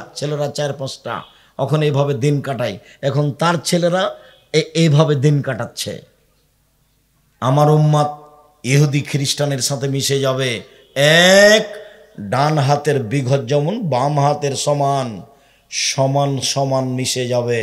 4-5টা, ওখানে এইভাবে দিন কাটায়। এখন তার ছেলেরা এইভাবে দিন কাটাচ্ছে। আমার উম্মত ইহুদি খ্রিস্টানের সাথে মিশে যাবে। 1 ডান হাতের বিঘত যেমন বাম হাতের সমান, সমান সমান মিশে যাবে।